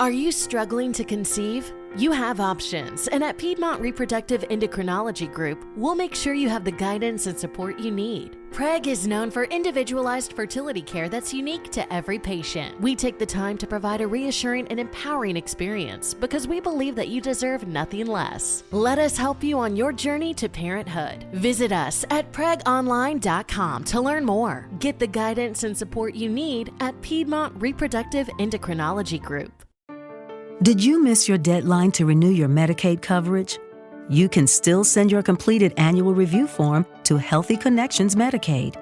Are you struggling to conceive? You have options, and at Piedmont Reproductive Endocrinology Group, we'll make sure you have the guidance and support you need. PREG is known for individualized fertility care that's unique to every patient. We take the time to provide a reassuring and empowering experience because we believe that you deserve nothing less. Let us help you on your journey to parenthood. Visit us at pregonline.com to learn more. Get the guidance and support you need at Piedmont Reproductive Endocrinology Group. Did you miss your deadline to renew your Medicaid coverage? You can still send your completed annual review form to Healthy Connections Medicaid.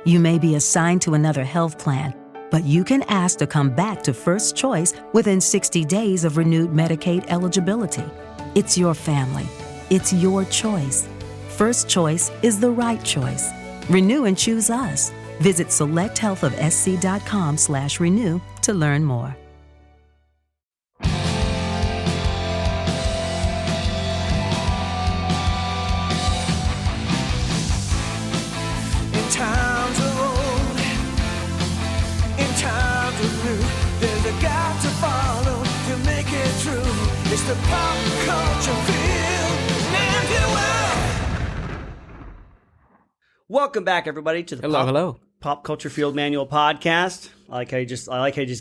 You may be assigned to another health plan, but you can ask to come back to First Choice within 60 days of renewed Medicaid eligibility. It's your family. It's your choice. First Choice is the right choice. Renew and choose us. Visit selecthealthofsc.com/renew to learn more. It's the Pop Culture Field Manual. Welcome back, everybody, to the Pop Culture Field Manual podcast. I like how you just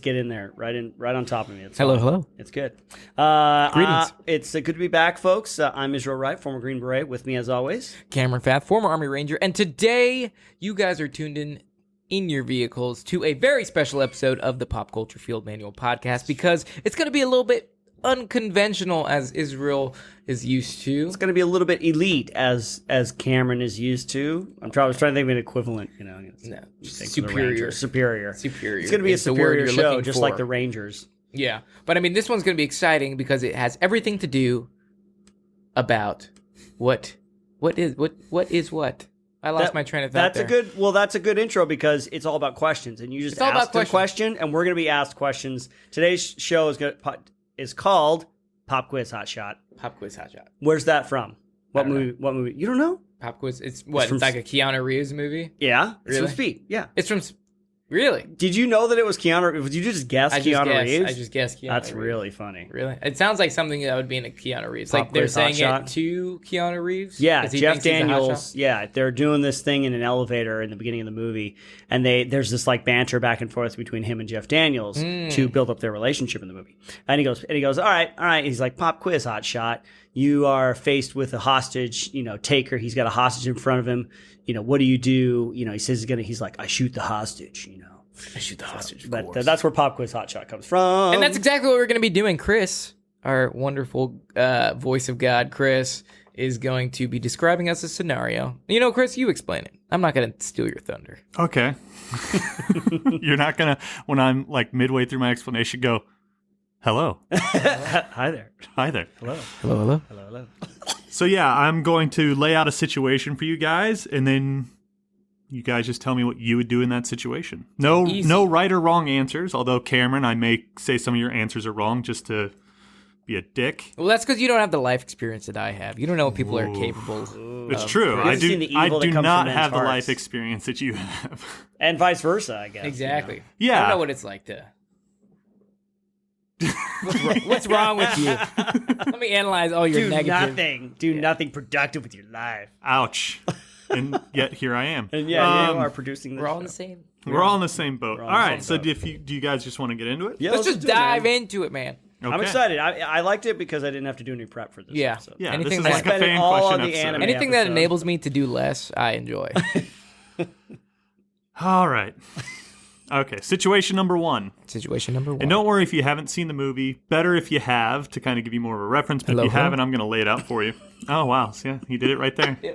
get in there, right on top of me. It's hello. It's good. Greetings. It's good to be back, folks. I'm Israel Wright, former Green Beret. With me, as always, Cameron Fath, former Army Ranger, and today you guys are tuned in your vehicles to a very special episode of the Pop Culture Field Manual podcast because it's going to be a little bit unconventional as Israel is used to. It's going to be a little bit elite as Cameron is used to. I was trying to think of an equivalent, No, superior. It's going to be it's a superior show, just like the Rangers. Yeah, but I mean, this one's going to be exciting because it has everything to do about what is what. I lost my train of thought. That's a good intro because it's all about questions, and you just asked a question, and we're going to be asked questions. Today's show is called Pop Quiz Hot Shot. Pop Quiz Hot Shot. Where's that from? What movie? You don't know? Pop Quiz. It's like a Keanu Reeves movie? Yeah. Really? It's from Speed. Yeah. It's from... Really? Did you know that it was Keanu? Did you just guess Keanu Reeves? I just guessed Keanu That's Reeves. really funny. Really? It sounds like something that would be in a Keanu Reeves. Pop Like they're Quiz saying Hot it Shot. to Keanu Reeves? Yeah, Jeff Jeff Daniels. Yeah, they're doing this thing in an elevator in the beginning of the movie, and there's this like banter back and forth between him and Jeff Daniels to build up their relationship in the movie. And he goes, all right. He's like, Pop Quiz Hot Shot. You are faced with a hostage, taker. He's got a hostage in front of him. What do you do? He says he's like, I shoot the hostage. I shoot the hostage, But that's where Pop Quiz Hot Shot comes from. And that's exactly what we're going to be doing. Chris, our wonderful voice of God, Chris, is going to be describing us a scenario. Chris, you explain it. I'm not going to steal your thunder. Okay. You're not going to, when I'm like midway through my explanation, go, hello. Hi there. Hi there. Hello. So yeah, I'm going to lay out a situation for you guys, and then you guys just tell me what you would do in that situation. No right or wrong answers, although Cameron, I may say some of your answers are wrong just to be a dick. Well, that's because you don't have the life experience that I have. You don't know what people are capable of. It's true. I do not have the life experience that you have. And vice versa, I guess. Exactly. Yeah. I don't know what it's like to... What's wrong with you? Let me analyze all your negative... Do nothing productive with your life. Ouch. And yet here I am. And you are producing this. We're all in the same. We're all in the same boat. All right. So do you guys just want to get into it? Yeah, let's just dive into it, man. Okay. I'm excited. I liked it because I didn't have to do any prep for this episode. Yeah, anything this is like a fan question episode. Anything that enables me to do less, I enjoy. All right. Okay, situation number one. And don't worry if you haven't seen the movie. Better if you have, to kind of give you more of a reference. But if you haven't, I'm going to lay it out for you. Oh, wow. So, yeah, you did it right there. Yeah.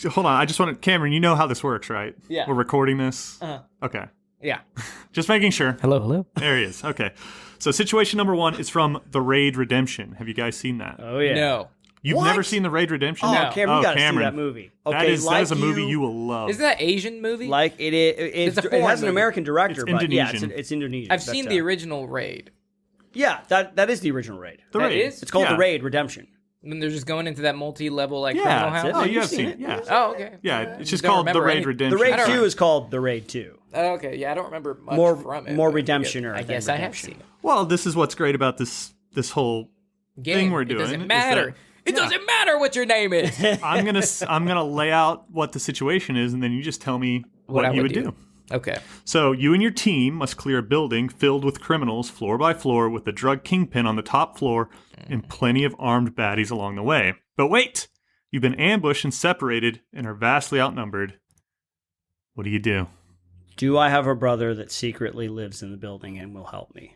Hold on. I just want to... Cameron, you know how this works, right? Yeah. We're recording this? Uh-huh. Okay. Yeah. Just making sure. Hello. There he is. Okay. So situation number one is from The Raid Redemption. Have you guys seen that? Oh, yeah. No. You've never seen The Raid Redemption? Oh, No. Cameron, you got to see that movie. Okay, that is a movie you will love. Isn't that Asian movie? Like it has an movie. American director, It's but yeah, Indonesian. it's Indonesian. I've seen the original Raid. Yeah, that is the original Raid. The Raid. is? It's called The Raid Redemption. When they're just going into that multi-level like Yeah, criminal that's house. it. Oh, you have seen seen it. it. Yeah. Oh, okay. Yeah, it's just Don't called The remember Raid any- Redemption. The Raid I don't 2 is called The Raid 2. Oh, okay, yeah, I don't remember much More- from it. more but redemption-er I than guess I have redemption. seen it. Well, this is what's great about this whole Game. thing we're It doing. doesn't is matter. that- It doesn't matter what your name is. I'm gonna lay out what the situation is, and then you just tell me what I you would do. Okay. So you and your team must clear a building filled with criminals floor by floor with the drug kingpin on the top floor and plenty of armed baddies along the way. But wait! You've been ambushed and separated and are vastly outnumbered. What do you do? Do I have a brother that secretly lives in the building and will help me?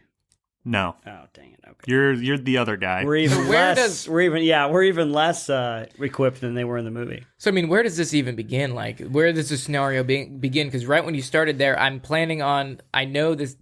No. Oh, dang it. Okay. You're the other guy. We're even where less. does- We're even less equipped than they were in the movie. So, I mean, where does this even begin? Like, where does the scenario begin? Because right when you started there, I'm planning on, I know this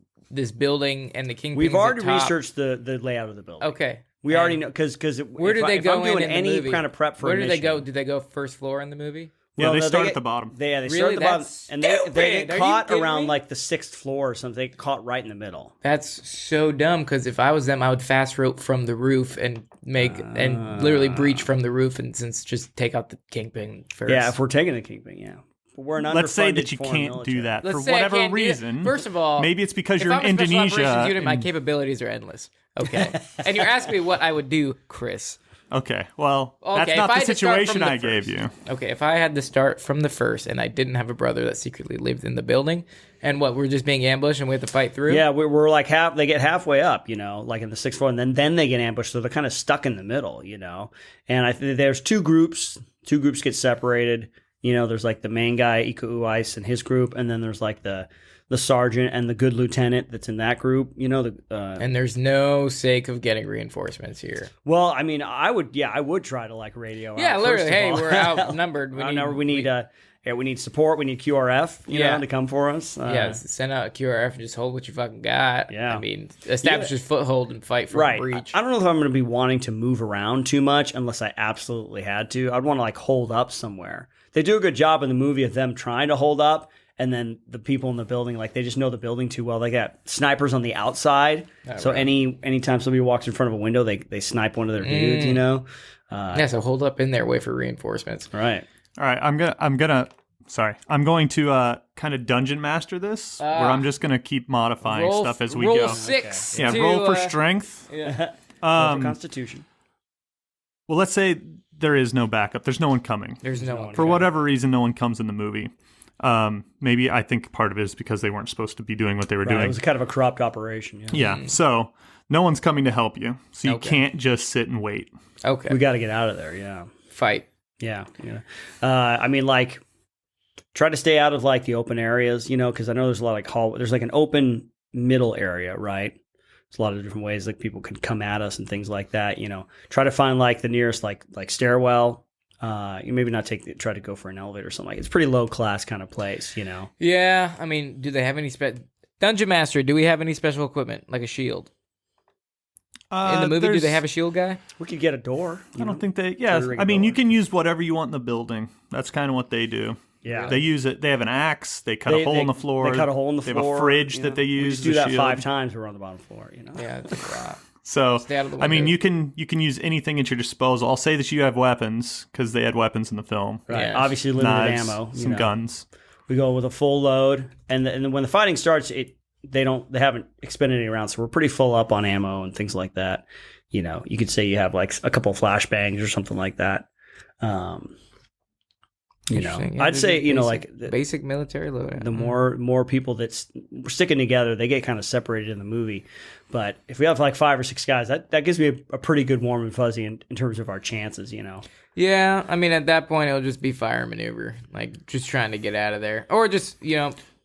building and the Kingpin's We've already at top. researched the layout of the building. Okay. We already know because Where do they go I'm doing in the any movie? kind of prep for Where a do they go? mission- Do they go first floor in the movie? Yeah, they no, start get- at the bottom. They start Really? at the bottom, That's and they stupid. get Are you caught kidding around me? like the 6th floor or something. They get caught right in the middle. That's so dumb. Because if I was them, I would fast rope from the roof and and literally breach from the roof and just take out the Kingpin first. Yeah, if we're taking the Kingpin, yeah. But we're an Let's say underfunded that you foreign can't military. do that Let's for say I whatever can't do that. reason. First of all, maybe it's because if you're I'm in a special Indonesia. operations unit, my and- capabilities are endless. Okay, and you're asking me what I would do, Chris. Okay, well, Okay, that's if not I the had to start from situation the I gave first. you. Okay, if I had to start from the first and I didn't have a brother that secretly lived in the building, and we're just being ambushed and we have to fight through. Yeah, we're like they get halfway up, like in the 6th floor, and then they get ambushed, so they're kind of stuck in the middle, And I think there's two groups. Two groups get separated. There's like the main guy, Iko Uwais, and his group, and then there's like the sergeant and the good lieutenant that's in that group. And there's no sake of getting reinforcements here. Well, I mean, I would try to like radio. Yeah, out, literally. first of Hey, all. we're outnumbered. We need support. We need QRF, to come for us. Yeah, send out a QRF and just hold what you fucking got. Yeah. I mean, establish your foothold and fight for a right. breach. I don't know if I'm going to be wanting to move around too much unless I absolutely had to. I'd want to like hold up somewhere. They do a good job in the movie of them trying to hold up, and then the people in the building, like they just know the building too well. They got snipers on the outside, so right. anytime somebody walks in front of a window, they snipe one of their dudes. Yeah, so hold up in there, wait for reinforcements. Right. All right, I'm going to kind of dungeon master this, where I'm just going to keep modifying stuff as we roll go. 6. Yeah, to, roll for strength. Yeah. For Constitution. Well, let's say there is no backup. There's no one coming. There's no one. For whatever reason, no one comes in the movie. Maybe I think part of it is because they weren't supposed to be doing what they were Right. It doing. was kind of a corrupt operation. Yeah. Yeah, so no one's coming to help you. So you Okay. can't just sit and wait. Okay. We got to get out of there. Yeah. Fight. Yeah. I mean, like, try to stay out of like the open areas, because I know there's a lot of like hall. There's like an open middle area, right? There's a lot of different ways like people can come at us and things like that. Try to find like the nearest like stairwell. You maybe not try to go for an elevator or something like. It's a pretty low class kind of place, Yeah, I mean, do they have any Dungeon Master, do we have any special equipment like a shield? In the movie, do they have a shield guy? We could get a door. I don't think they. Yeah, ring a I mean, you door. can use whatever you want in the building. That's kind of what they do. Yeah. They use it. They have an axe. They cut a hole in the floor. They cut a hole in the They floor. have a fridge that they We use just do as a that shield. 5 times. We're on the bottom floor. Yeah, that's a lot. So, Stay out of the I mean, windows. you can use anything at your disposal. I'll say that you have weapons because they had weapons in the film. Right. Yes. Obviously, limited Knives, ammo. some guns. We go with a full load, and then when the fighting starts, they haven't expended any rounds, so we're pretty full up on ammo and things like that. You could say you have like a couple of flashbangs or something like that. Interesting. Yeah, I'd say basic, like basic military loadout. the more people that we're sticking together, they get kind of separated in the movie. But if we have like 5 or 6 guys, that gives me a pretty good warm and fuzzy in terms of our chances. Yeah, I mean, at that point, it'll just be fire maneuver, like just trying to get out of there, or just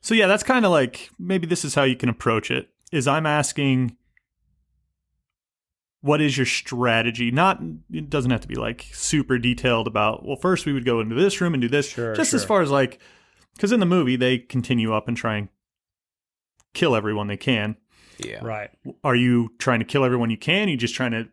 So yeah, that's kind of like maybe this is how you can approach it. Is I'm asking, what is your strategy? It doesn't have to be like super detailed about, well, first we would go into this room and do this. Just as far as like, because in the movie, they continue up and try and kill everyone they can. Yeah. Right. Are you trying to kill everyone you can? Are you just trying to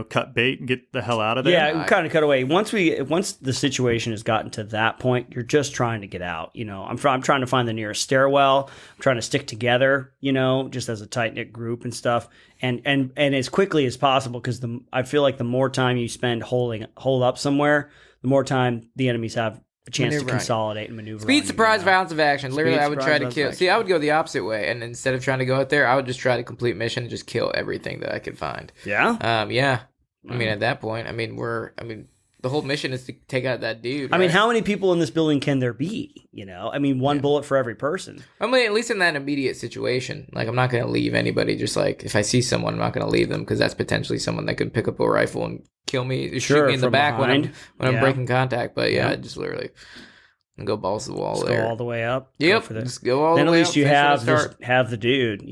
cut bait and get the hell out of there? Yeah, we kind of cut away. Once the situation has gotten to that point, you're just trying to get out. I'm trying to find the nearest stairwell. I'm trying to stick together, just as a tight knit group and stuff, and as quickly as possible, because I feel like the more time you spend hold up somewhere, the more time the enemies have a chance to consolidate and maneuver. Speed, surprise, violence of action. Literally, I would try to kill. See, I would go the opposite way, and instead of trying to go out there, I would just try to complete mission and just kill everything that I could find. Yeah. Yeah. I mean, at that point, the whole mission is to take out that dude. I mean, how many people in this building can there be? One bullet for every person. I mean, at least in that immediate situation, like, I'm not going to leave anybody. Just like, if I see someone, I'm not going to leave them, because that's potentially someone that could pick up a rifle and kill me, shoot me in the back when I'm breaking contact. But yeah, just literally go balls to the wall there. Go all the way up. Yep. Just go all the way up. Then at least you have the dude,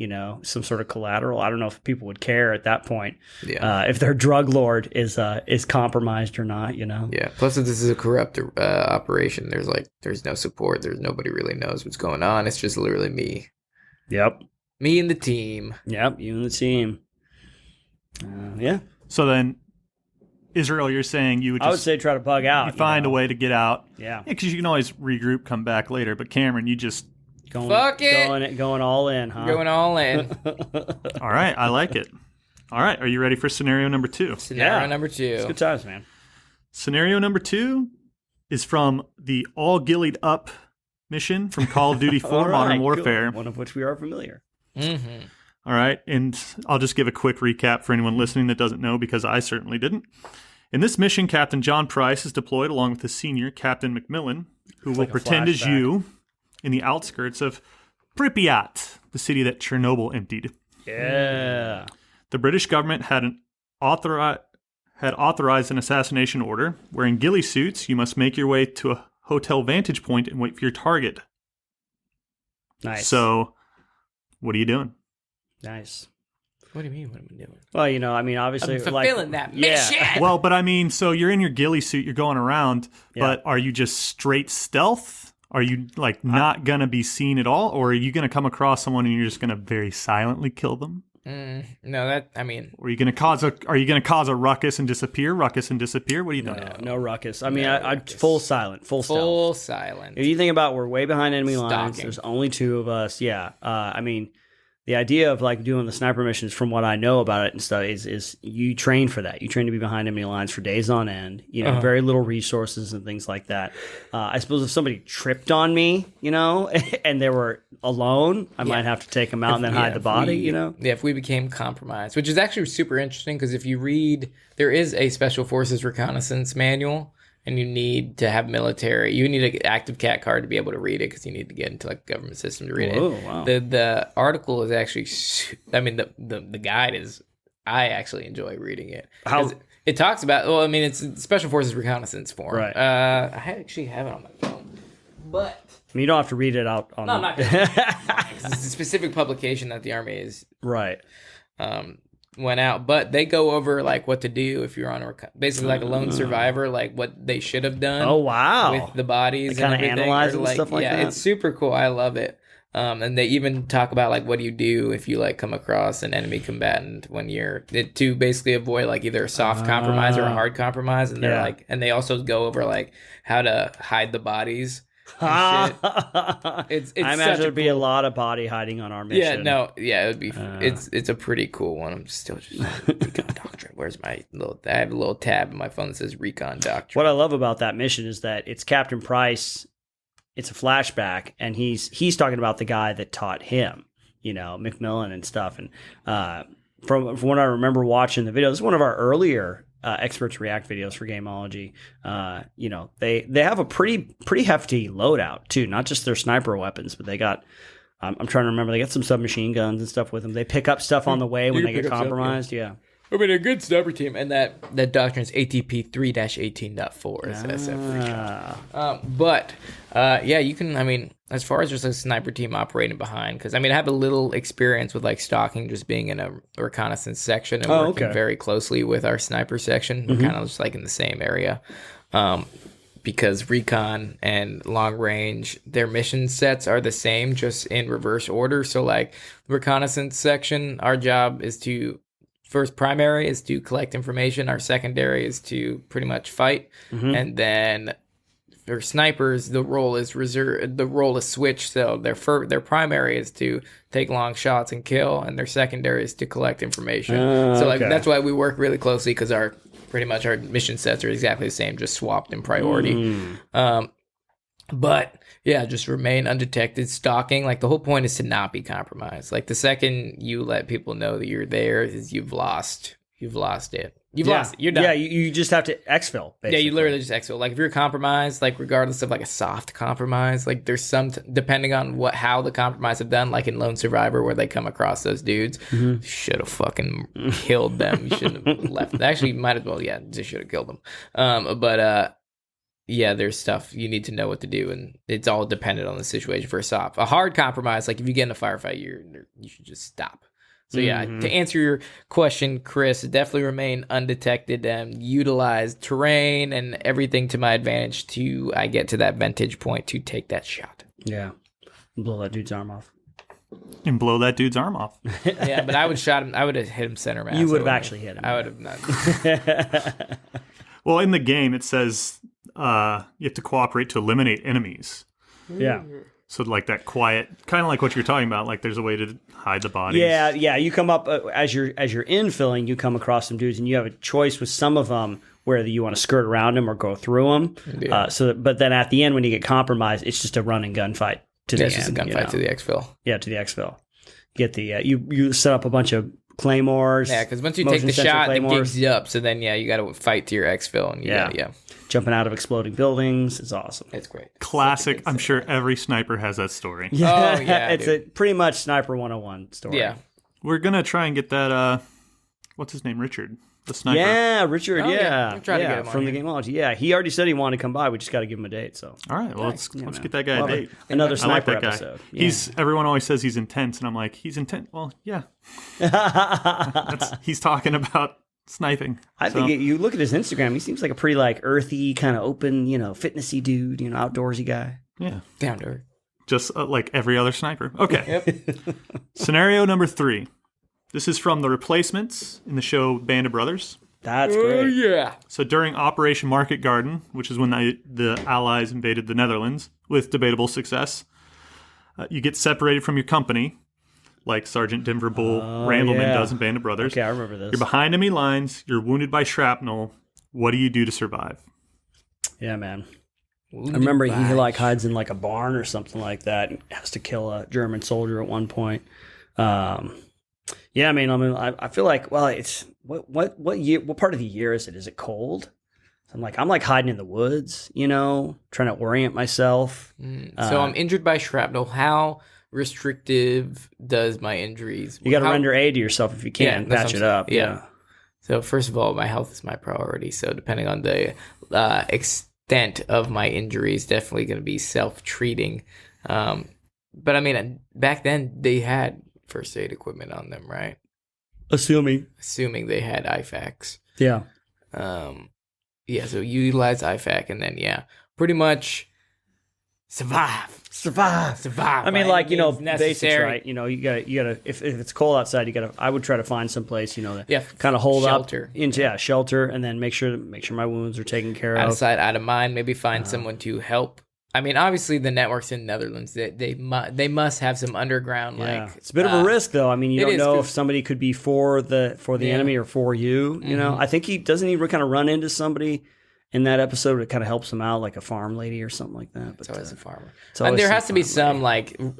some sort of collateral. I don't know if people would care at that point. Yeah. If their drug lord is compromised or not, Yeah. Plus, if this is a corrupt operation, there's no support. There's nobody really knows what's going on. It's just literally me. Yep. Me and the team. Yep. You and the team. Yeah. So then, Israel, you're saying you would I would say try to bug out. You find a way to get out. Yeah. Because you can always regroup, come back later. But Cameron, you just... Going all in, huh? Going all in. All right. I like it. All right. Are you ready for scenario number 2? Scenario number 2. It's good times, man. Scenario number 2 is from the All Gillied Up mission from Call of Duty 4 Modern Warfare. One of which we are familiar. Mm-hmm. All right, and I'll just give a quick recap for anyone listening that doesn't know, because I certainly didn't. In this mission, Captain John Price is deployed along with his senior, Captain McMillan, who will pretend as you in the outskirts of Pripyat, the city that Chernobyl emptied. Yeah. The British government had authorized an assassination order, where in ghillie suits, you must make your way to a hotel vantage point and wait for your target. Nice. So, what are you doing? Nice. What do you mean? What am I doing? Well, obviously, I'm fulfilling that mission. Well, but so you're in your ghillie suit, you're going around, but are you just straight stealth? Are you not gonna be seen at all, or are you gonna come across someone and you're just gonna very silently kill them? No, Or are you gonna cause a ruckus and disappear? What are you doing? No ruckus. I full silent, full stealth. Full silent. If you think about, we're way behind enemy lines. There's only 2 of us. Yeah. The idea of doing the sniper missions, from what I know about it and stuff, is you train for that. You train to be behind enemy lines for days on end. Very little resources and things like that. I suppose if somebody tripped on me, and they were alone, I might have to take them out and then hide the body. Yeah, if we became compromised, which is actually super interesting, because if you read, there is a Special Forces reconnaissance manual. And you need to have military. You need an active cat card to be able to read it, because you need to get into a government system to read it. Wow. The article is actually, the guide is. I actually enjoy reading it. How it talks about? Well, it's Special Forces reconnaissance form. Right. I actually have it on my phone, but you don't have to read it out on. No, I'm not gonna. It's a specific publication that the Army is right. Went out, but they go over what to do if you're on basically a lone survivor, what they should have done. Oh wow! With the bodies, kind of analyze and stuff like that. Yeah, it's super cool. I love it. And they even talk about what do you do if you come across an enemy combatant when you're to basically avoid either a soft compromise or a hard compromise, and they're and they also go over how to hide the bodies. It's I imagine there'd be a lot of body hiding on our mission. It would be. It's a pretty cool one. I'm still just recon doctrine. Where's my little? I have a little tab in my phone that says recon doctrine. What I love about that mission is that it's Captain Price. It's a flashback, and he's talking about the guy that taught him, McMillan and stuff. And from what I remember watching the video, this is one of our earlier Experts React videos for Gameology. They have a pretty hefty loadout too, not just their sniper weapons, but they got. I'm trying to remember. They got some submachine guns and stuff with them. They pick up stuff on the way when they get compromised. Stuff, yeah. A good sniper team, and that doctrine is ATP 3-18.4. You can. As far as just a sniper team operating behind, because I have a little experience with stalking, just being in a reconnaissance section and working very closely with our sniper section. We're kind of just in the same area, because recon and long range, their mission sets are the same, just in reverse order. So reconnaissance section, our job is to first primary is to collect information. Our secondary is to pretty much fight. And then for snipers, the role is reserved. The role is switched. So their primary is to take long shots and kill, and their secondary is to collect information. So like that's why we work really closely, because our mission sets are exactly the same, just swapped in priority. But yeah, just remain undetected, stalking. Like the whole point is to not be compromised. Like the second you let people know that you're there, is you've lost it. You've lost it. You're done. Yeah, you just have to exfil, basically. Yeah, you literally just exfil. Like if you're compromised, like regardless of like a soft compromise, like there's some, depending on how the compromise have done, like in Lone Survivor where they come across those dudes, you should have fucking killed them. You shouldn't have left. Actually, you might as well, just should have killed them. Yeah, there's stuff you need to know what to do, and it's all dependent on the situation. For a hard compromise, like if you get in a firefight, you should just stop. So yeah, to answer your question, Chris, definitely remain undetected and utilize terrain and everything to my advantage to I get to that vantage point to take that shot. Yeah, blow that dude's arm off. And blow that dude's arm off. Yeah, but I would shot him. I would have hit him center mass. You would have actually hit him. I would have not. Well, in the game, it says you have to cooperate to eliminate enemies. Yeah. So like that quiet, kind of like what you're talking about. Like there's a way to hide the bodies. Yeah. You come up as you're infilling. You come across some dudes, and you have a choice with some of them whether you want to skirt around them or go through them. Yeah. But then at the end, when you get compromised, it's just a run and gunfight to the end. It's just a gunfight to the exfil. Yeah, to the exfil. Get the you set up a bunch of claymores. Yeah, because once you take the shot, it gigs you up. So then you got to fight to your exfil, and yeah. Jumping out of exploding buildings. It's awesome. It's great. Classic. I'm sure every sniper has that story. Yeah. Oh, yeah. It's a pretty much Sniper 101 story. Yeah. We're going to try and get that, what's his name? Richard, the sniper. Yeah, Richard. Oh, yeah. We'll try to get him from the Gameology. Yeah, he already said he wanted to come by. We just got to give him a date. So. All right. Well, let's get that guy a date. Another sniper I like that episode. Guy. Yeah. Everyone always says he's intense, and I'm like, he's intense. Well, yeah. He's talking about sniping. I think you look at his Instagram, he seems like a pretty earthy, kind of open, fitnessy dude, outdoorsy guy. Yeah. Down to earth. Just like every other sniper. Okay. Yep. Scenario number 3. This is from The Replacements in the show Band of Brothers. That's great. Oh, yeah. So during Operation Market Garden, which is when the Allies invaded the Netherlands with debatable success, you get separated from your company, like Sergeant Denver Bull Randleman does in Band of Brothers. Okay, I remember this. You're behind enemy lines. You're wounded by shrapnel. What do you do to survive? Yeah, man. I remember he hides in a barn or something like that and has to kill a German soldier at one point. Yeah, I feel like, it's what year? What part of the year is it? Is it cold? I'm hiding in the woods, trying to orient myself. So I'm injured by shrapnel. How restrictive does my injuries? You got to render aid to yourself if you can. Patch it up. Yeah. So first of all, my health is my priority. So depending on the extent of my injuries, definitely going to be self-treating. But back then they had first aid equipment on them, right? Assuming they had IFAKs. Yeah. So utilize IFAK and then pretty much survive. Basics, right? You gotta if it's cold outside, I would try to find some place, kind of hold shelter. Up into shelter, and then make sure my wounds are taken care out of. Out of sight, out of mind. Maybe find someone to help. Obviously the networks in Netherlands, they must have some underground it's a bit of a risk though. You don't know if somebody could be for the enemy or for you. I think he kind of run into somebody in that episode that kind of helps him out, like a farm lady or something like that. But it's always a farmer. And there has to be some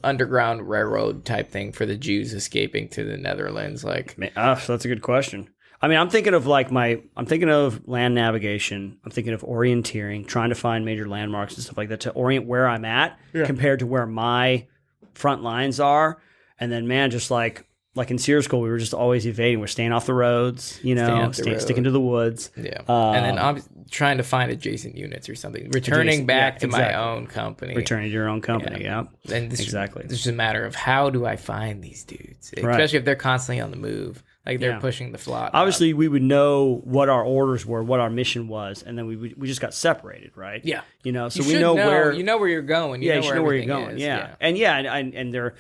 underground railroad type thing for the Jews escaping to the Netherlands. That's a good question. I'm thinking of I'm thinking of land navigation. I'm thinking of orienteering, trying to find major landmarks and stuff like that to orient where I'm at compared to where my front lines are. And then, man, just like in SEER school, we were just always evading. We're staying off the roads, sticking to the woods. Yeah. And then I'm trying to find adjacent units or something. Returning back to my own company. Returning to your own company, yeah. And exactly. It's just a matter of how do I find these dudes? Especially if they're constantly on the move. They're pushing the flock. Obviously, we would know what our orders were, what our mission was, and then we just got separated, right? Yeah. So we know where... You know where you're going. You know where you're going, yeah. And they're...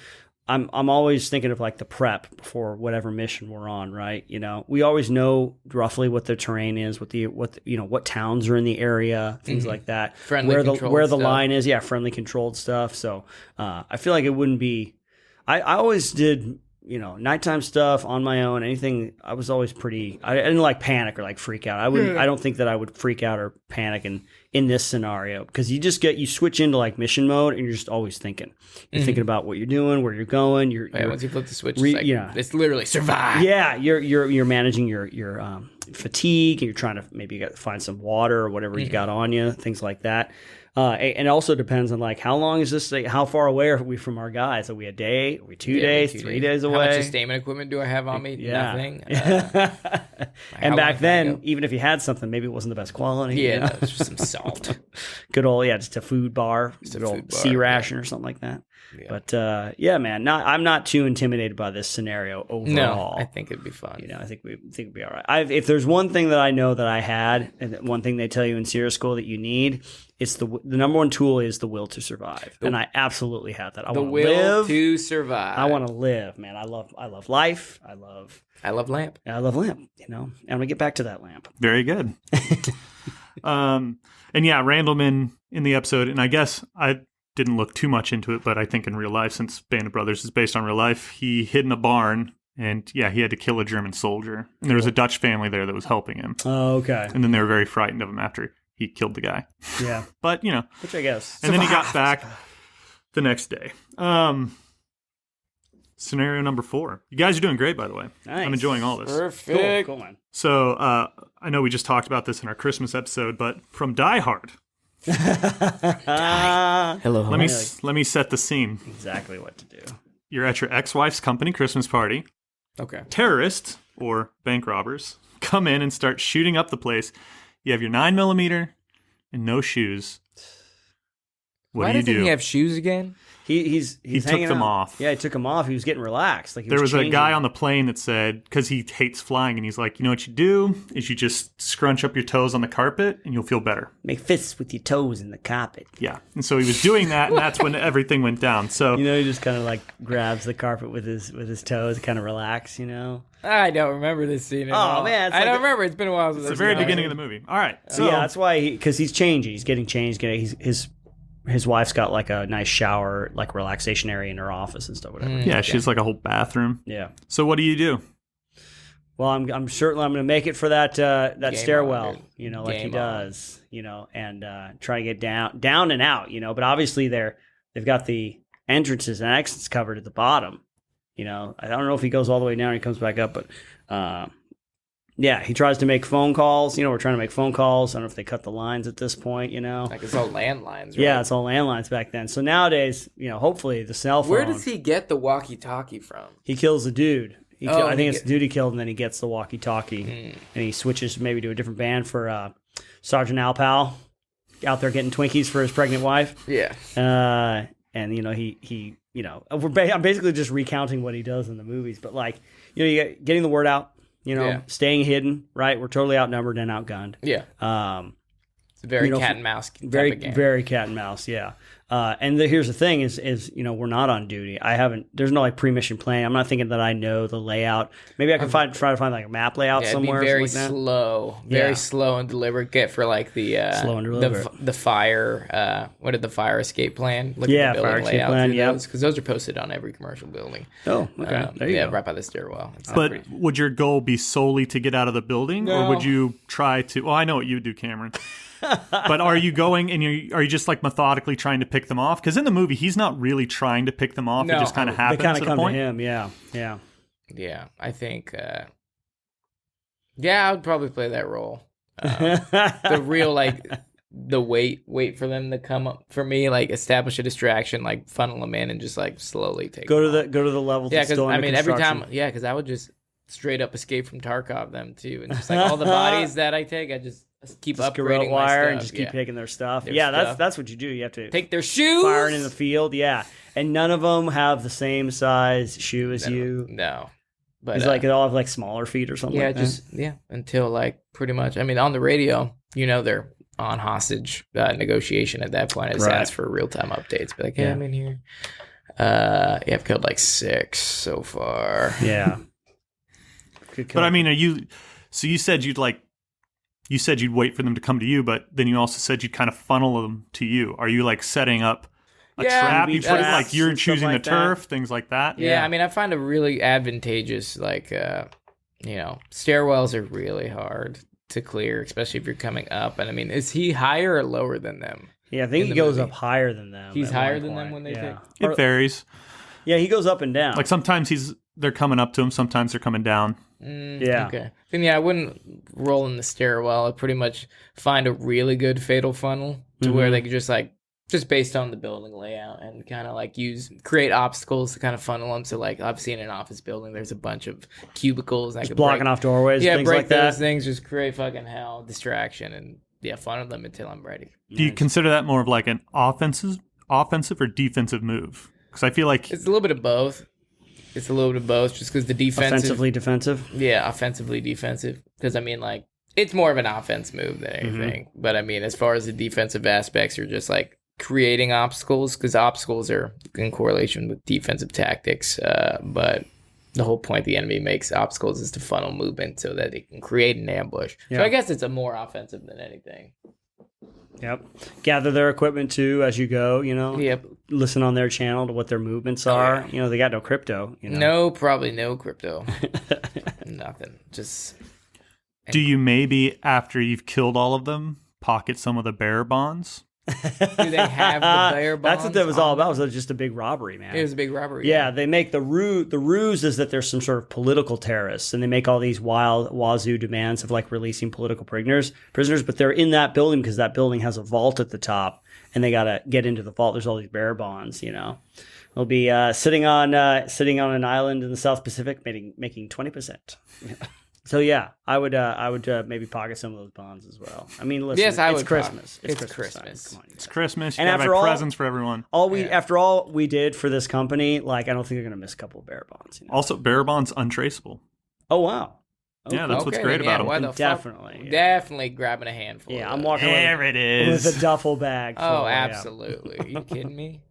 I'm always thinking of like the prep before whatever mission we're on, right? You know, we always know roughly what the terrain is, what towns are in the area, things like that. Friendly where controlled the stuff. line is, friendly controlled stuff. So I feel like it wouldn't be. I always did, nighttime stuff on my own. Anything, I was always pretty. I didn't like panic or like freak out. I wouldn't. I don't think that I would freak out or panic in this scenario, because you switch into like mission mode and you're just always thinking. You're thinking about what you're doing, where you're going. You're once you flip the switch, it's literally survive. Yeah, you're managing your fatigue, and you're trying to maybe find some water or whatever you got on you, things like that. And it also depends on like how long is this? Like, how far away are we from our guys? Are we a day? Are we 2 days? 3 days away? How much stamina equipment do I have on me? Yeah. Nothing. And back then, even if you had something, maybe it wasn't the best quality. Yeah, no, it's just some salt. Good old just a food bar, Just a good old food bar, sea ration or something like that. Yeah. But man, I'm not too intimidated by this scenario overall. No, I think it'd be fun. I think it'd be all right. If there's one thing that I know that I had, and one thing they tell you in Sierra School that you need, it's the number one tool is the will to survive, and I absolutely had that. I The want to will live. to survive. I want to live, man. I love life. I love lamp. lamp. I'm gonna get back to that lamp. Very good. And yeah, Randleman in the episode, and I guess I didn't look too much into it, but I think in real life, since Band of Brothers is based on real life, he hid in a barn, and he had to kill a German soldier. And there was a Dutch family there that was helping him. Oh, okay. And then they were very frightened of him after he killed the guy. Yeah. But, which I guess. And then he got back the next day. Scenario number 4. You guys are doing great, by the way. Nice. I'm enjoying all this. Perfect. Cool, man. So, I know we just talked about this in our Christmas episode, but from Die Hard, Hello. let me set the scene. Exactly what to do. You're at your ex-wife's company Christmas party. Okay. Terrorists, or bank robbers, come in and start shooting up the place. You have your 9mm and no shoes. What Why do you doesn't do? he have shoes again? He took hanging them out. off. Yeah, he took them off. He was getting relaxed. Like There was a changing. guy on the plane that said, because he hates flying, and he's like, you know what you do is you just scrunch up your toes on the carpet and you'll feel better. Make fists with your toes in the carpet. Yeah. And so he was doing that, and that's when everything went down. So He just kind of like grabs the carpet with his toes, kind of relax. I don't remember this scene at all. Man, it's I like don't remember. It's been a while since it's the very beginning of the movie. All right. So yeah, that's why because he's changing. He's getting changed. His wife's got like a nice shower, like relaxation area in her office and stuff. Whatever. yeah, she has like a whole bathroom. Yeah. So what do you do? Well, I'm certainly I'm going to make it for that Game stairwell, on, like he Game does, and try to get down and out, But obviously they've got the entrances and exits covered at the bottom, I don't know if he goes all the way down and he comes back up, but yeah, he tries to make phone calls. We're trying to make phone calls. I don't know if they cut the lines at this point. Like it's all landlines, right? Yeah, it's all landlines back then. So nowadays, hopefully the cell phone. Where does he get the walkie-talkie from? He kills the dude. I think it's the dude he killed, and then he gets the walkie-talkie, and he switches maybe to a different band for Sergeant Al Pal out there getting Twinkies for his pregnant wife. Yeah. And he I'm basically just recounting what he does in the movies, but like you get, getting the word out, staying hidden. Right, we're totally outnumbered and outgunned. Yeah. It's a very cat and mouse. Type of game. Very cat and mouse. Yeah. And here's the thing is we're not on duty. There's no like pre-mission plan. I'm not thinking that I know the layout. Maybe I can try to find like a map layout somewhere. It'd be very or something slow, very slow and deliberate. Get for like the Slow and deliberate. the fire. What did the fire escape plan? Look at the fire building escape layout plan. through Yeah, because those are posted on every commercial building. Oh, okay. There you go. right by the stairwell. It's But pretty- would your goal be solely to get out of the building, or would you try to? Well, I know what you would do, Cameron. But are you going and are you just like methodically trying to pick them off? Because in the movie, he's not really trying to pick them off. No. It just kind of They happens kind at of a come point. to him. Yeah. Yeah, I think. I would probably play that role. The real the wait for them to come up for me, like establish a distraction, like funnel them in and just like slowly take Go them to the level. Yeah, that's because still I under mean every construction. time, because I would just straight up escape from Tarkov them too, and just like all the bodies that I take, I just keep Just upgrading garrote my wire stuff. and just keep taking their stuff. Their Yeah, stuff. that's what you do. You have to Take their shoes. firing in the field. Yeah, and none of them have the same size shoe as you. No, but It's like they all have like smaller feet or something. yeah, like that. just until like pretty much. I mean, on the radio, they're on hostage negotiation at that point. I just Right. ask for real time updates. Be like, hey, Yeah. I'm in here. I've killed like 6 so far. Yeah. But I mean, so you said you'd wait for them to come to you, but then you also said you'd kind of funnel them to you. Are you like setting up a trap? You put it like you're choosing the turf, things like that? Yeah, I mean, I find it really advantageous. Like, stairwells are really hard to clear, especially if you're coming up. And I mean, is he higher or lower than them? Yeah, I think he goes up higher than them. He's higher than them when they take. It varies. Yeah, he goes up and down. Like sometimes they're coming up to him, sometimes they're coming down. Yeah. Okay. Then I wouldn't roll in the stairwell. I'd pretty much find a really good fatal funnel to where they could just based on the building layout and kind of like create obstacles to kind of funnel them. So like obviously in an office building, there's a bunch of cubicles. Just blocking off doorways. Yeah, things break like that. those things. Just create fucking hell, distraction, and funnel them until I'm ready. Do you consider that more of like an offensive or defensive move? Because I feel like it's a little bit of both. Just because the defensive... Offensively defensive? Yeah, offensively defensive. Because, I mean, like, it's more of an offense move than anything. But, I mean, as far as the defensive aspects, you're just, like, creating obstacles. Because obstacles are in correlation with defensive tactics. But the whole point the enemy makes obstacles is to funnel movement so that it can create an ambush. Yeah. So I guess it's a more offensive than anything. Yep. Gather their equipment too as you go, Yep. Listen on their channel to what their movements are. Yeah. They got no crypto, No, probably no crypto. Nothing. Just. Do you maybe, after you've killed all of them, pocket some of the bearer bonds? Do they have the bearer bonds? That's what that was all about. It was just a big robbery, man. It was a big robbery. Yeah, they make the ruse is that there's some sort of political terrorists, and they make all these wild wazoo demands of like releasing political prisoners, but they're in that building because that building has a vault at the top, and they gotta get into the vault. There's all these bearer bonds, They'll be sitting on an island in the South Pacific, making 20%. So yeah, I would maybe pocket some of those bonds as well. I mean, listen, yes, it's Christmas. It's Christmas. Come on, it's Christmas. You and gotta buy presents for everyone. After all we did for this company, like I don't think they're gonna miss a couple of bearer bonds. Also, bearer bonds untraceable. Oh wow. Okay. Yeah, that's what's great about them. Definitely grabbing a handful. Yeah, I'm walking with a duffel bag. Oh, absolutely. Are you kidding me?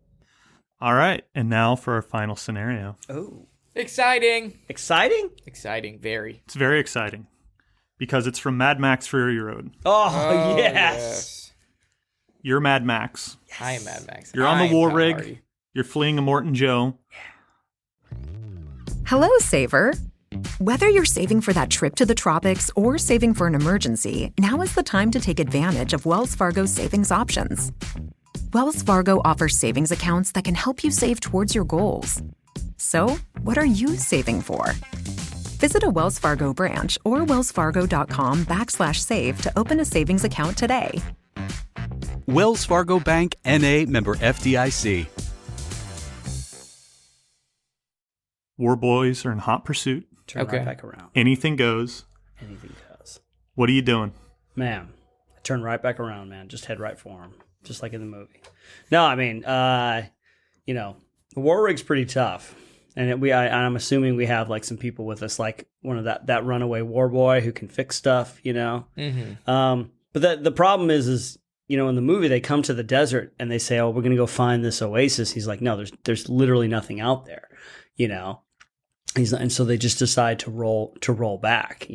All right, and now for our final scenario. Oh. Exciting. Exciting, very. It's very exciting because it's from Mad Max Fury Road. Oh yes. You're Mad Max. Yes. I am Mad Max. You're on the war rig. You're fleeing a Morton Joe. Hello, Saver. Whether you're saving for that trip to the tropics or saving for an emergency, now is the time to take advantage of Wells Fargo's savings options. Wells Fargo offers savings accounts that can help you save towards your goals. So, what are you saving for? Visit a Wells Fargo branch or wellsfargo.com/save to open a savings account today. Wells Fargo Bank, N.A., member FDIC. War boys are in hot pursuit. Turn right back around. Anything goes. Anything goes. What are you doing? Man, I turn right back around, man. Just head right for him. Just like in the movie. No, I mean, the war rig's pretty tough. And I'm assuming we have like some people with us, like one of that runaway war boy who can fix stuff, Mm-hmm. But the problem is in the movie they come to the desert and they say, "Oh, we're gonna go find this oasis." He's like, "No, there's literally nothing out there," and so they just decide to roll back,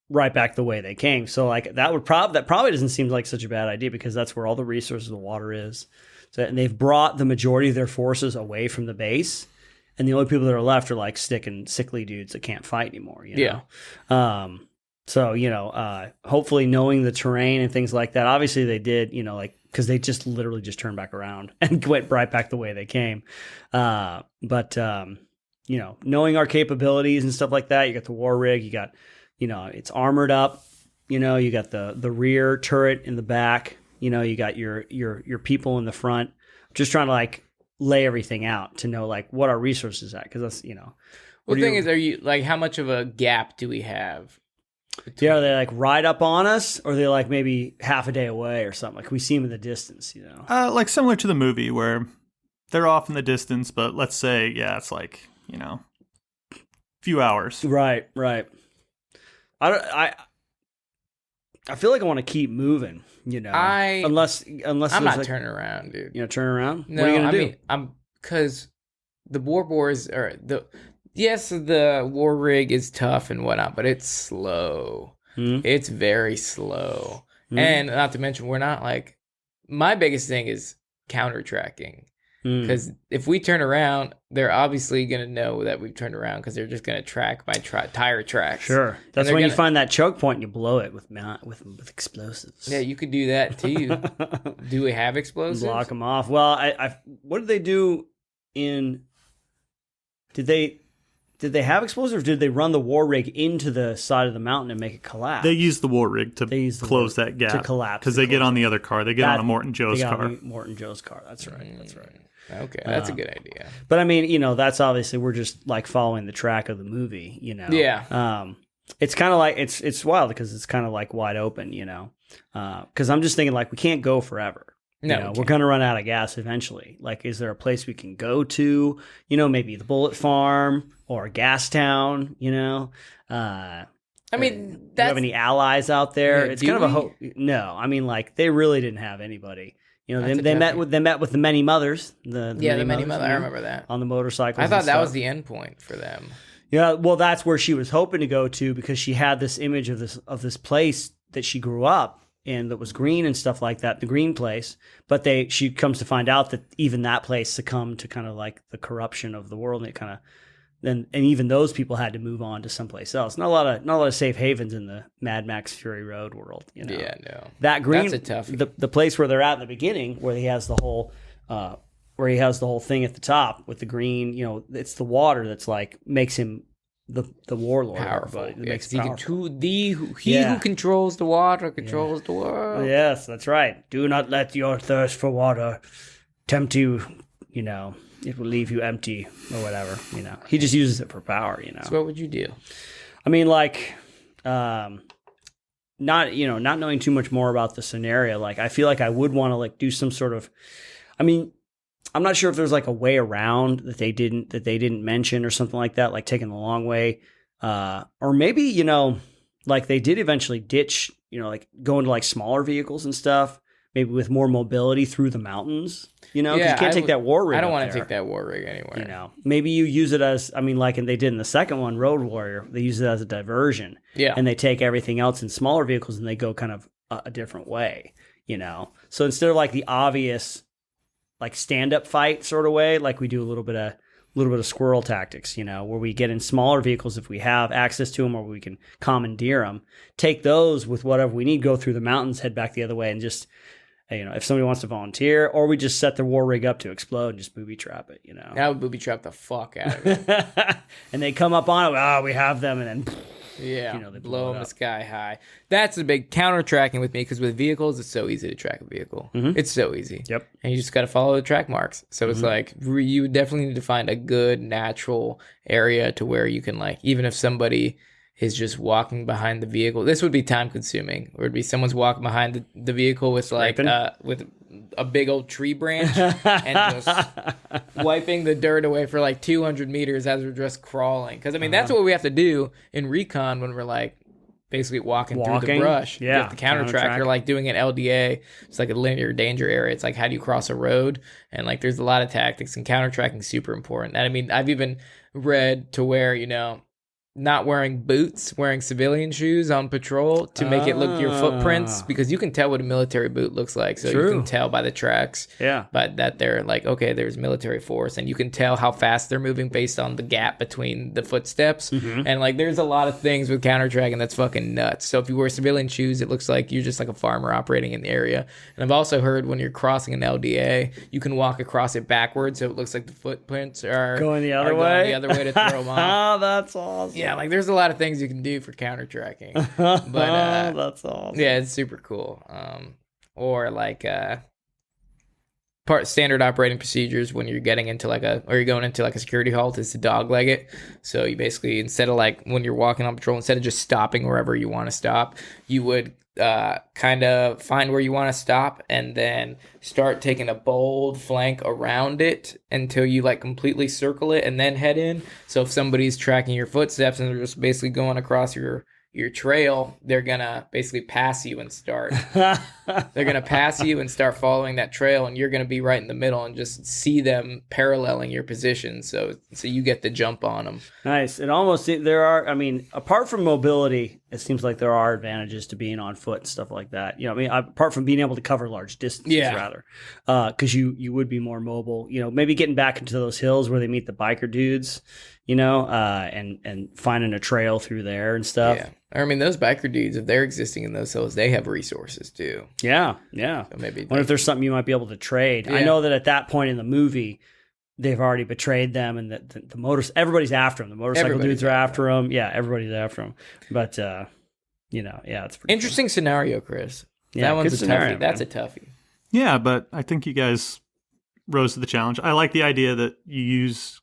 right back the way they came. So like that probably doesn't seem like such a bad idea because that's where all the resources of the water is. So, and they've brought the majority of their forces away from the base, and the only people that are left are like sickly dudes that can't fight anymore. Yeah. Hopefully knowing the terrain and things like that. Obviously they did, because they just literally just turned back around and went right back the way they came. But knowing our capabilities and stuff like that, you got the war rig, you got, it's armored up, you got the rear turret in the back. You got your people in the front. Just trying to like lay everything out to know like what our resources at, because that's Well, the thing is, are you like how much of a gap do we have? Yeah, are they like right up on us, or are they like maybe half a day away or something? Like we see them in the distance, Like similar to the movie where they're off in the distance, but let's say it's like few hours. Right. I feel like I want to keep moving, unless I'm there's not like, turning around, dude. turn around. No, What are you gonna do? mean, because the boars are the war rig is tough and whatnot, but it's slow. It's very slow. And not to mention, we're not like, my biggest thing is counter tracking. Because if we turn around, they're obviously going to know that we've turned around because they're just going to track my tire tracks. Sure. That's when you find that choke point and you blow it with explosives. Yeah, you could do that too. Do we have explosives? Block them off. Well, what did they do in... Did they have explosives, or did they run the war rig into the side of the mountain and make it collapse? They used the war rig to close that gap. To collapse. Because they get on the other car. They get on a Morton Joe's car. Morton Joe's car. That's right. That's right. Okay, that's a good idea. But I mean, that's obviously, we're just like following the track of the movie, Yeah. It's kind of like, it's wild because it's kind of like wide open, because I'm just thinking like we can't go forever. No, we're going to run out of gas eventually. Like, is there a place we can go to? Maybe the Bullet Farm or Gastown, I mean, do you have any allies out there? Yeah, It's kind of a hope. No, I mean, like, they really didn't have anybody. They met with the many mothers. The many mothers. I remember that on the motorcycles. I thought that was the end point for them. Yeah, well, that's where she was hoping to go to because she had this image of this place that she grew up in that was green and stuff like that, the green place. But she comes to find out that even that place succumbed to kind of like the corruption of the world, and it kind of and even those people had to move on to someplace else. Not a lot of safe havens in the Mad Max Fury Road world. Yeah, no. That green, that's a toughie. The place where they're at in the beginning, where he has the whole thing at the top with the green. It's the water that's like makes him the warlord. Powerful. It makes he him powerful. Who controls the water controls the world. Yes, that's right. Do not let your thirst for water tempt you. It will leave you empty or whatever. He just uses it for power. So what would you do? I mean, like, not knowing too much more about the scenario. Like, I feel like I would want to like do some sort of. I mean, I'm not sure if there's like a way around that they didn't mention or something like that, like taking the long way, or maybe like they did eventually ditch, like go into like smaller vehicles and stuff, maybe with more mobility through the mountains. Because you can't take that war rig. I don't want to take that war rig anywhere. Maybe you use it as, like they did in the second one, Road Warrior. They use it as a diversion. Yeah, and they take everything else in smaller vehicles and they go kind of a different way. So instead of like the obvious, like stand-up fight sort of way, like we do a little bit of squirrel tactics, where we get in smaller vehicles if we have access to them or we can commandeer them. Take those with whatever we need, go through the mountains, head back the other way, and just. If somebody wants to volunteer, or we just set the war rig up to explode and just booby trap it, I would booby trap the fuck out of it. And they come up on it, we have them, and then, they blow them the sky high. That's the big counter tracking with me, because with vehicles, it's so easy to track a vehicle. Mm-hmm. It's so easy. Yep. And you just got to follow the track marks. So it's like, you definitely need to find a good natural area to where you can, like, even if somebody is just walking behind the vehicle. This would be time consuming. Or it'd be someone's walking behind the vehicle with with a big old tree branch and just wiping the dirt away for like 200 meters as we're just crawling. Because that's what we have to do in recon when we're like basically walking through the brush. Yeah. You have to counter track. You're like doing an LDA. It's like a linear danger area. It's like, how do you cross a road? And like there's a lot of tactics, and counter tracking is super important. And I've even read to where, not wearing boots, wearing civilian shoes on patrol to make it look your footprints, because you can tell what a military boot looks like. So you can tell by the tracks, but that they're like, okay, there's military force, and you can tell how fast they're moving based on the gap between the footsteps. And like, there's a lot of things with counter tracking that's fucking nuts. So if you wear civilian shoes, it looks like you're just like a farmer operating in the area. And I've also heard when you're crossing an LDA, you can walk across it backwards, so it looks like the footprints are going the other way to throw them off. Oh, that's awesome. Yeah, like there's a lot of things you can do for counter tracking, but that's awesome. Yeah, it's super cool. Or like standard operating procedures when you're getting into you're going into like a security halt is to dogleg it. So you basically, instead of like when you're walking on patrol, instead of just stopping wherever you want to stop, you would kind of find where you want to stop and then start taking a bold flank around it until you like completely circle it and then head in. So if somebody's tracking your footsteps and they're just basically going across your your trail, they're gonna basically pass you and start. They're gonna pass you and start following that trail, and you're gonna be right in the middle and just see them paralleling your position. So you get the jump on them. Nice. And almost there are. I mean, apart from mobility, it seems like there are advantages to being on foot and stuff like that. You know, I mean, apart from being able to cover large distances, rather, because you would be more mobile. You know, maybe getting back into those hills where they meet the biker dudes. You know, and finding a trail through there and stuff. Yeah. I mean, those biker dudes, if they're existing in those hills, they have resources too. Yeah. So maybe. Wonder if there's something you might be able to trade. Yeah. I know that at that point in the movie, they've already betrayed them, and the motors. Everybody's after them. The motorcycle dudes are after them. Yeah, everybody's after them. But you know, yeah, it's pretty interesting scenario, Chris. Yeah, that one's a scenario, toughie. That's a toughie. Yeah, but I think you guys rose to the challenge. I like the idea that you use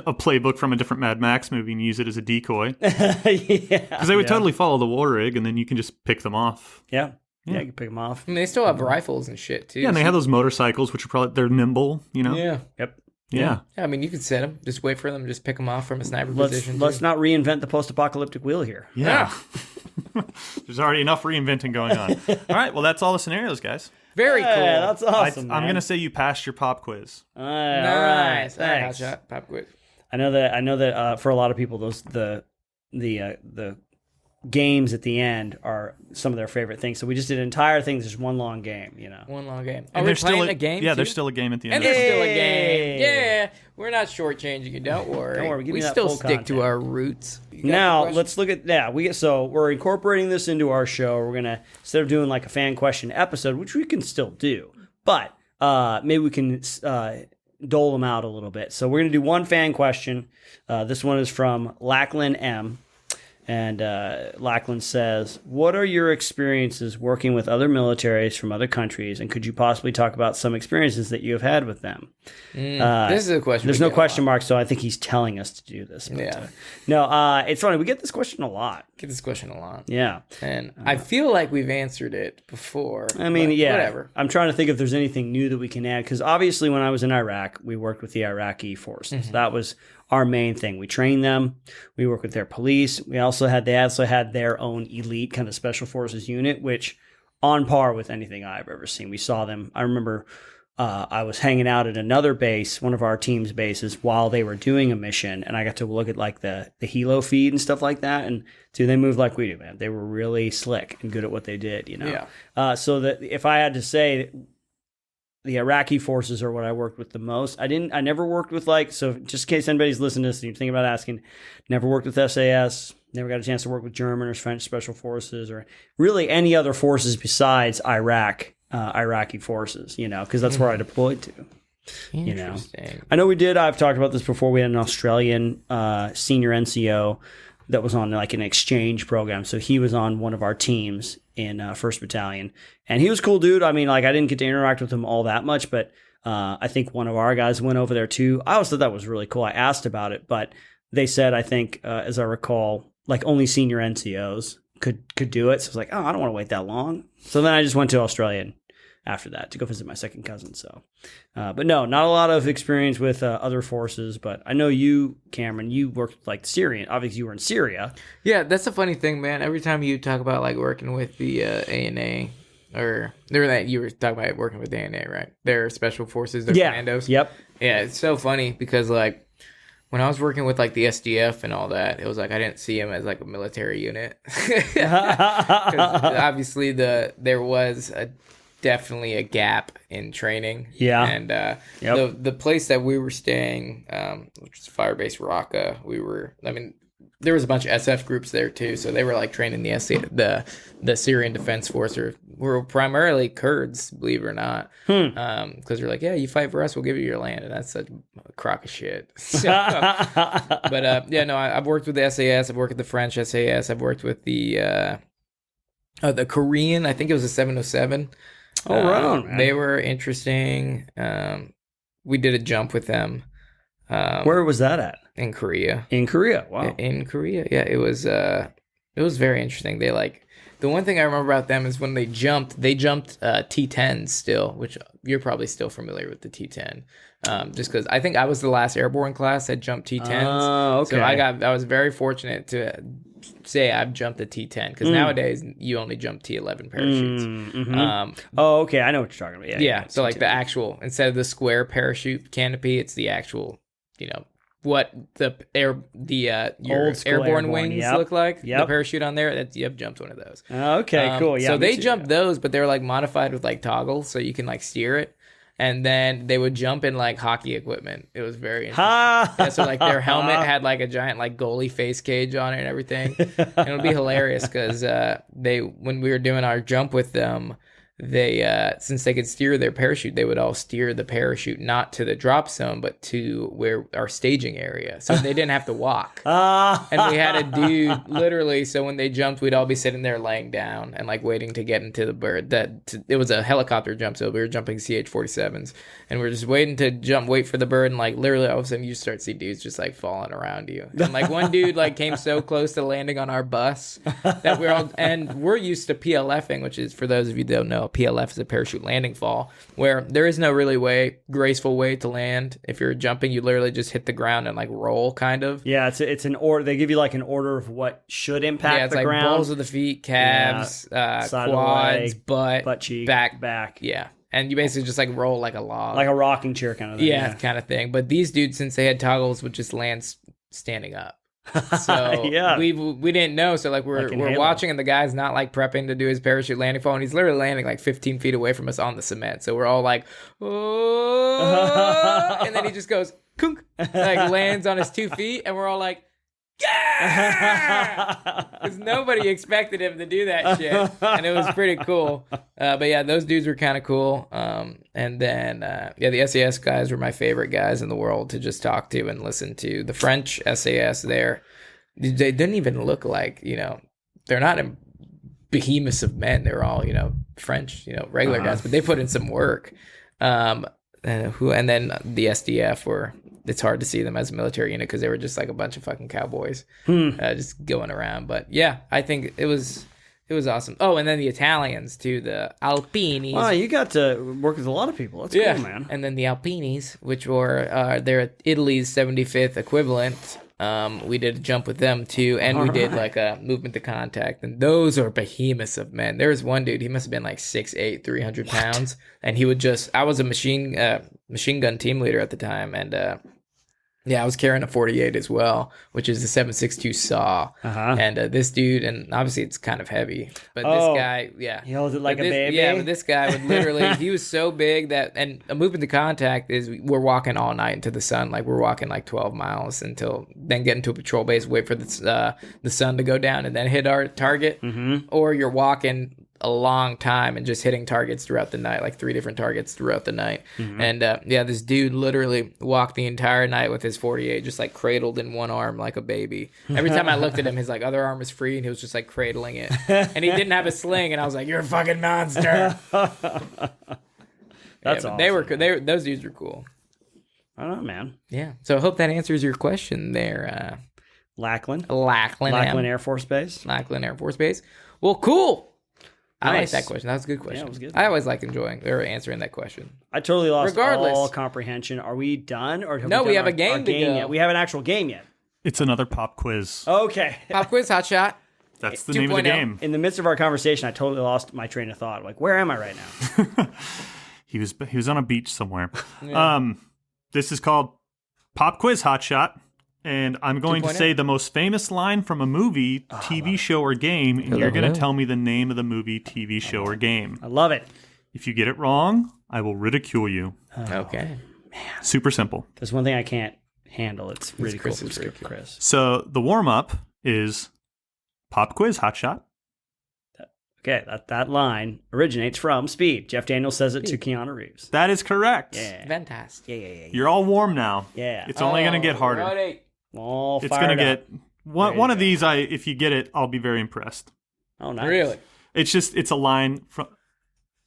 a playbook from a different Mad Max movie and use it as a decoy. Because they would totally follow the war rig, and then you can just pick them off. Yeah, you can pick them off. I mean, they still have rifles and shit too. Yeah, and they have those motorcycles, which are they're nimble, you know? Yeah. Yep. Yeah. I mean, you could set them. Just wait for them. Just pick them off from a sniper position. Let's not reinvent the post-apocalyptic wheel here. Yeah. There's already enough reinventing going on. All right, well, that's all the scenarios, guys. Very cool. That's awesome. I'm going to say you passed your pop quiz. Nice. All right. Thanks. Pop quiz. I know that for a lot of people, the games at the end are some of their favorite things. So we just did an entire thing, just one long game, you know. One long game. And we're playing a game. Yeah, too? there's still a game at the end. And there's still a game. Yeah, we're not shortchanging you. Don't worry. Don't worry. We still stick to our roots. Now let's look at we're incorporating this into our show. We're gonna, instead of doing like a fan question episode, which we can still do, but maybe we can dole them out a little bit. So we're gonna do one fan question. This one is from Lachlan M. And Lachlan says, what are your experiences working with other militaries from other countries? And could you possibly talk about some experiences that you have had with them? This is a question. There's no question mark, so I think he's telling us to do this. But, it's funny. We get this question a lot. Yeah. And I feel like we've answered it before. I mean, whatever. I'm trying to think if there's anything new that we can add. Because obviously when I was in Iraq, we worked with the Iraqi forces. Mm-hmm. That was our main thing. We trained them. We worked with their police. They also had their own elite kind of special forces unit, which on par with anything I've ever seen. We saw them. I remember I was hanging out at another base, one of our team's bases, while they were doing a mission, and I got to look at like the helo feed and stuff like that. And dude, they moved like we do, man. They were really slick and good at what they did, you know. Yeah. So that if I had to say, the Iraqi forces are what I worked with the most. I never worked with so just in case anybody's listening to this and you're thinking about asking, never worked with SAS, never got a chance to work with German or French special forces or really any other forces besides Iraqi forces, you know, because that's where I deployed to. You know, I know I've talked about this before. We had an Australian senior NCO that was on like an exchange program. So he was on one of our teams in 1st Battalion. And he was a cool dude. I mean, like I didn't get to interact with him all that much, but I think one of our guys went over there too. I always thought that was really cool. I asked about it, but they said, I think, as I recall, like only senior NCOs could do it. So I was like, oh, I don't want to wait that long. So then I just went to Australia after that to go visit my second cousin. So, but no, not a lot of experience with other forces, but I know you, Cameron, you worked like Syrian. Obviously you were in Syria. Yeah. That's the funny thing, man. Every time you talk about like working with the ANA or you were talking about working with the ANA, right? They're special forces, they're commandos. Yep. Yeah. It's so funny because like when I was working with like the SDF and all that, it was like I didn't see them as like a military unit. 'Cause obviously there was definitely a gap in training. Yeah. And the place that we were staying, which was Firebase Raqqa, there was a bunch of SF groups there too, so they were like training the Syrian Defense Force, were primarily Kurds, believe it or not, because they're like, yeah, you fight for us, we'll give you your land, and that's such a crock of shit. But I've worked with the SAS, I've worked with the French SAS, I've worked with the Korean, I think it was a 707. Oh, right on, man. They were interesting. We did a jump with them. Where was that at? In Korea. In Korea, wow. In Korea, yeah. It was very interesting. They the one thing I remember about them is when they jumped T-10s still, which you're probably still familiar with the T-10. Just because I think I was the last airborne class that jumped T-10s. Oh, okay. So I was very fortunate to say I've jumped a T10 because nowadays you only jump T11 parachutes. Oh, okay. I know what you're talking about. Yeah. So like the actual, instead of the square parachute canopy, it's the actual, what the your Old school airborne wings look like. Yep. The parachute on there, you have jumped one of those. Okay, cool. Yeah. So they jumped those, but they're like modified with like toggles, so you can like steer it. And then they would jump in like hockey equipment. It was very interesting. Yeah, so like their helmet had like a giant like goalie face cage on it and everything. And it would be hilarious because when we were doing our jump with them, they since they could steer their parachute, they would all steer the parachute not to the drop zone but to where our staging area, so they didn't have to walk. And we had a dude literally, so when they jumped, we'd all be sitting there laying down and like waiting to get into the bird. It was a helicopter jump, so we were jumping CH-47s and we were just waiting to jump, wait for the bird, and like literally all of a sudden you start to see dudes just like falling around you. And like one dude like came so close to landing on our bus that we're used to PLFing, which is, for those of you who don't know, PLF is a parachute landing fall, where there is no really graceful way to land. If you're jumping, you literally just hit the ground and like roll, kind of. Yeah, it's an order. They give you like an order of what should impact it's the like ground. balls of the feet, calves, Side of the quads, leg, butt cheek, back. Yeah, and you basically just like roll like a log, like a rocking chair kind of thing. Yeah, kind of thing. But these dudes, since they had toggles, would just land standing up. So we didn't know. So like we're watching, and the guy's not like prepping to do his parachute landing fall, and he's literally landing like 15 feet away from us on the cement. So we're all like, oh, and then he just goes kunk, like lands on his 2 feet, and we're all like, yeah, because nobody expected him to do that shit, and it was pretty cool. But yeah, those dudes were kind of cool. And then the SAS guys were my favorite guys in the world to just talk to and listen to. The French SAS there, they didn't even look like, they're not behemoths of men. They're all French, regular guys, but they put in some work. And then the SDF were. It's hard to see them as a military unit because they were just like a bunch of fucking cowboys just going around. But yeah, I think it was awesome. Oh, and then the Italians too, the Alpinis. Oh, you got to work with a lot of people. That's cool, man. And then the Alpinis, which were they're Italy's 75th equivalent. We did a jump with them too, and we did like a movement to contact, and those are behemoths of men. There was one dude, he must have been like 6'8", 300 pounds, and he would I was a machine gun team leader at the time, and I was carrying a 48 as well, which is the 7.62 saw, and this dude, and obviously it's kind of heavy, but this guy, he holds it like a baby. Yeah, but this guy would literally, he was so big that, and a movement to contact is we're walking all night into the sun, like we're walking like 12 miles until then get into a patrol base, wait for the sun to go down, and then hit our target, or you're walking a long time and just hitting targets throughout the night, like 3 different targets throughout the night. And this dude literally walked the entire night with his 48 just like cradled in one arm like a baby. Every time I looked at him, his like other arm was free and he was just like cradling it, and he didn't have a sling, and I was like, you're a fucking monster. That's awesome. Those dudes were cool. I don't know, man. Yeah, so I hope that answers your question there. Lackland Air Force Base. Lackland Air Force Base. Well, cool. I like Nice. that question. That was a good question. Yeah, it was good. I always like answering that question. I totally lost Regardless. all comprehension. Are we done? Or No, we have a game to go. yet? We have an actual game yet. It's another pop quiz. Okay. Pop quiz, hot shot. That's the name of the 2.0. game. In the midst of our conversation, I totally lost my train of thought. Like, where am I right now? He was on a beach somewhere. This is called Pop Quiz Hot Shot. And I'm going to 2.0. say the most famous line from a movie, TV show, or game, and you're going to tell me the name of the movie, TV show, or game. I love it. If you get it wrong, I will ridicule you. Okay. Super simple. There's one thing I can't handle. It's ridicule Chris from is Chris. So the warm-up is Pop Quiz Hot Shot. Okay, that line originates from Speed. Jeff Daniels says it to Keanu Reeves. That is correct. Yeah. Fantastic. Yeah. You're all warm now. Yeah. It's only going to get harder. Righty. All It's fired going to up. get one of these. If you get it, I'll be very impressed. Oh, nice. Really? It's a line from.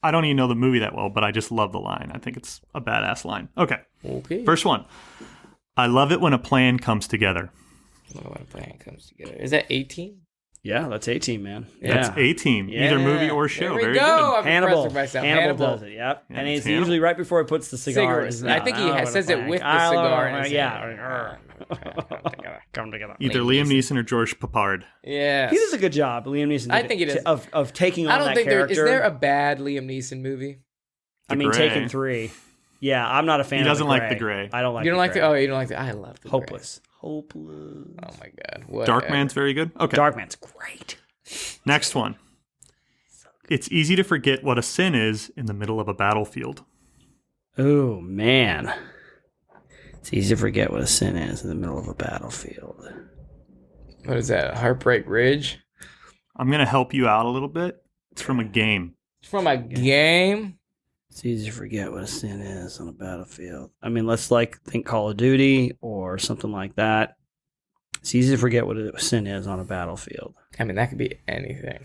I don't even know the movie that well, but I just love the line. I think it's a badass line. Okay. First one. I love it when a plan comes together. When a plan comes together. Is that 18? Yeah, that's 18, man. That's Yeah. A-Team. Either movie or show. There we Very go. good. I'm Hannibal. impressed with myself. Hannibal does it, yep. Yeah, and it's it's Hannibal. usually right before he puts the cigar in his Cigarettes. I think he mouth. says it with the cigar in his Yeah. hand. Come together. Either Liam Neeson or George Papard. Yeah. He does a good job. Liam Neeson. I think he does. Of taking on I don't that think character. is there a bad Liam Neeson movie? I mean, Gray. Taken 3. Yeah, I'm not a fan. He of doesn't the like Gray. The Gray. I don't like. You don't the like Gray. the? Oh, you don't like the? I love the Hopeless. Gray. Oh my god. Dark Man's very good. Okay. Darkman's great. Next one. It's easy to forget what a sin is in the middle of a battlefield. Oh man, it's easy to forget what a sin is in the middle of a battlefield. What is that? Heartbreak Ridge? I'm going to help you out a little bit. It's from a game. It's from a game? It's easy to forget what a sin is on a battlefield. I mean, let's think Call of Duty or something like that. It's easy to forget what a sin is on a battlefield. I mean, that could be anything.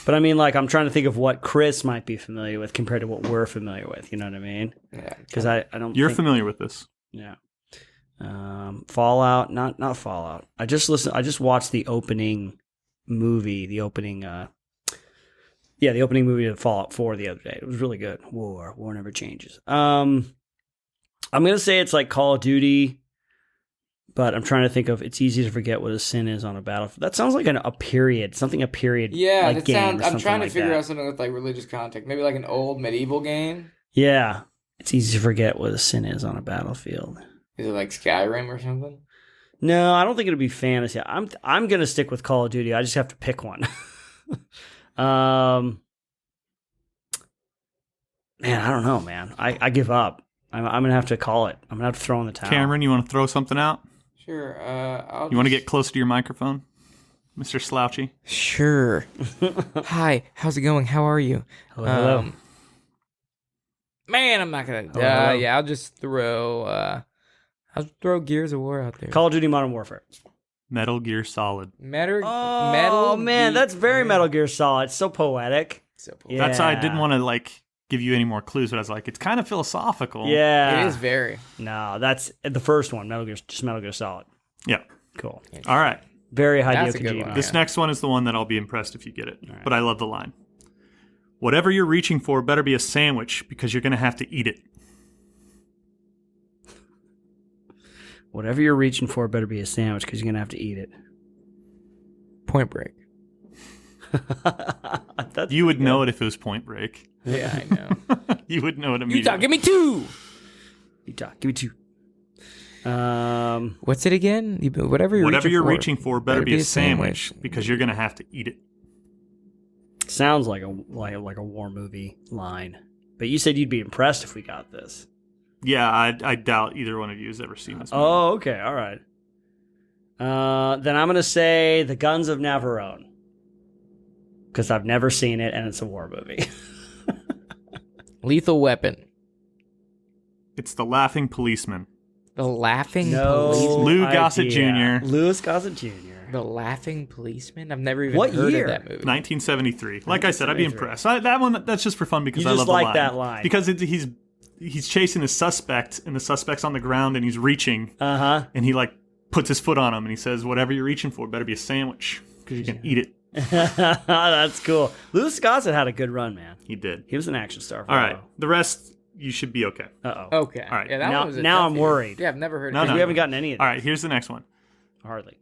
But I mean, I'm trying to think of what Chris might be familiar with compared to what we're familiar with. You know what I mean? Yeah. Because I don't. You're think, familiar with this. Yeah. Fallout, not Fallout. I just watched the opening movie. The opening movie of Fallout 4 the other day. It was really good. War never changes. I'm gonna say it's like Call of Duty. But I'm trying to think of. It's easy to forget what a sin is on a battlefield. That sounds like a period. Yeah, like that game sounds. or I'm something trying to like figure that. out something with religious context. Maybe like an old medieval game. Yeah, it's easy to forget what a sin is on a battlefield. Is it like Skyrim or something? No, I don't think it'll be fantasy. I'm gonna stick with Call of Duty. I just have to pick one. Man, I don't know, man. I give up. I'm gonna have to call it. I'm gonna have to throw in the towel. Cameron, you want to throw something out? Sure. You want to get closer to your microphone, Mr. Slouchy? Sure. Hi. How's it going? How are you? Hello. Man, I'm not gonna. Hello. Yeah, I'll just throw. I'll throw Gears of War out there. Call of Duty Modern Warfare. Metal Gear Solid. Metal. Oh man, that's very Metal Gear Solid. It's so poetic. So cool. Yeah. That's why I didn't want to give you any more clues, but I was like, it's kind of philosophical. Yeah, It is very. No, that's the first one. Metal Gear Solid. Yeah. Cool. All right. Very Hideo That's a good Kojima. one. This Yeah. next one is the one that I'll be impressed if you get it. right. But I love the line. Whatever you're reaching for better be a sandwich because you're going to have to eat it. Whatever you're reaching for better be a sandwich because you're gonna have to eat it. Point Break. That's You would pretty know good. it if it was Point Break. Yeah, I know. You would know it immediately. Utah, give me two. Utah, give me two. What's it again? Whatever you're reaching for better be a sandwich because you're going to have to eat it. Sounds like a war movie line. But you said you'd be impressed if we got this. Yeah, I doubt either one of you has ever seen this movie. Oh, okay, all right. Then I'm gonna say The Guns of Navarone because I've never seen it and it's a war movie. Lethal Weapon. It's The Laughing Policeman. The Laughing No, Policeman. Lou Gossett idea. Jr.. Louis Gossett Jr. The Laughing Policeman. I've never even What heard year? of that movie. 1973. Like I said, I'd be 1973. impressed. That's just for fun because You I just love the like that line. Because he's chasing a suspect and the suspect's on the ground and he's reaching and he puts his foot on him and he says, "Whatever you're reaching for better be a sandwich because you can eat it." That's cool. Louis Gossett had a good run, man. He did. He was an action star. For All a right, while. the rest you should be okay. Uh-oh. Okay. All right. Yeah, that Now- one was a now toughie. I'm worried. Yeah, I've never heard No, of Because it. we haven't gotten any of All them. right, here's the next one. Hardly.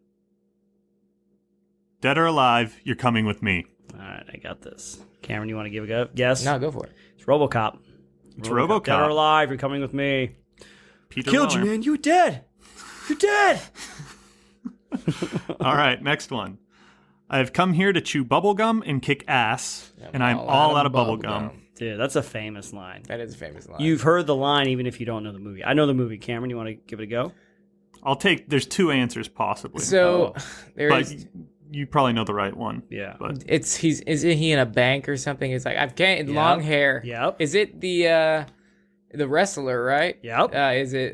Dead or alive, you're coming with me. All right, I got this. Cameron, you want to give a go? Guess? No, go for it. It's RoboCop. It's RoboCop. Dead or alive, you're coming with me. Peter Killed Weller. you, man. You're dead. You're dead. All right, next one. I've come here to chew bubblegum and kick ass, and I'm all out of bubblegum. Dude, that's a famous line. That is a famous line. You've heard the line even if you don't know the movie. I know the movie. Cameron, you want to give it a go? There's two answers possibly. So there but is. you probably know the right one. Yeah. But Isn't he in a bank or something? It's like I've can't Yep. long hair. Yep. Is it the wrestler, right? Yep. Is it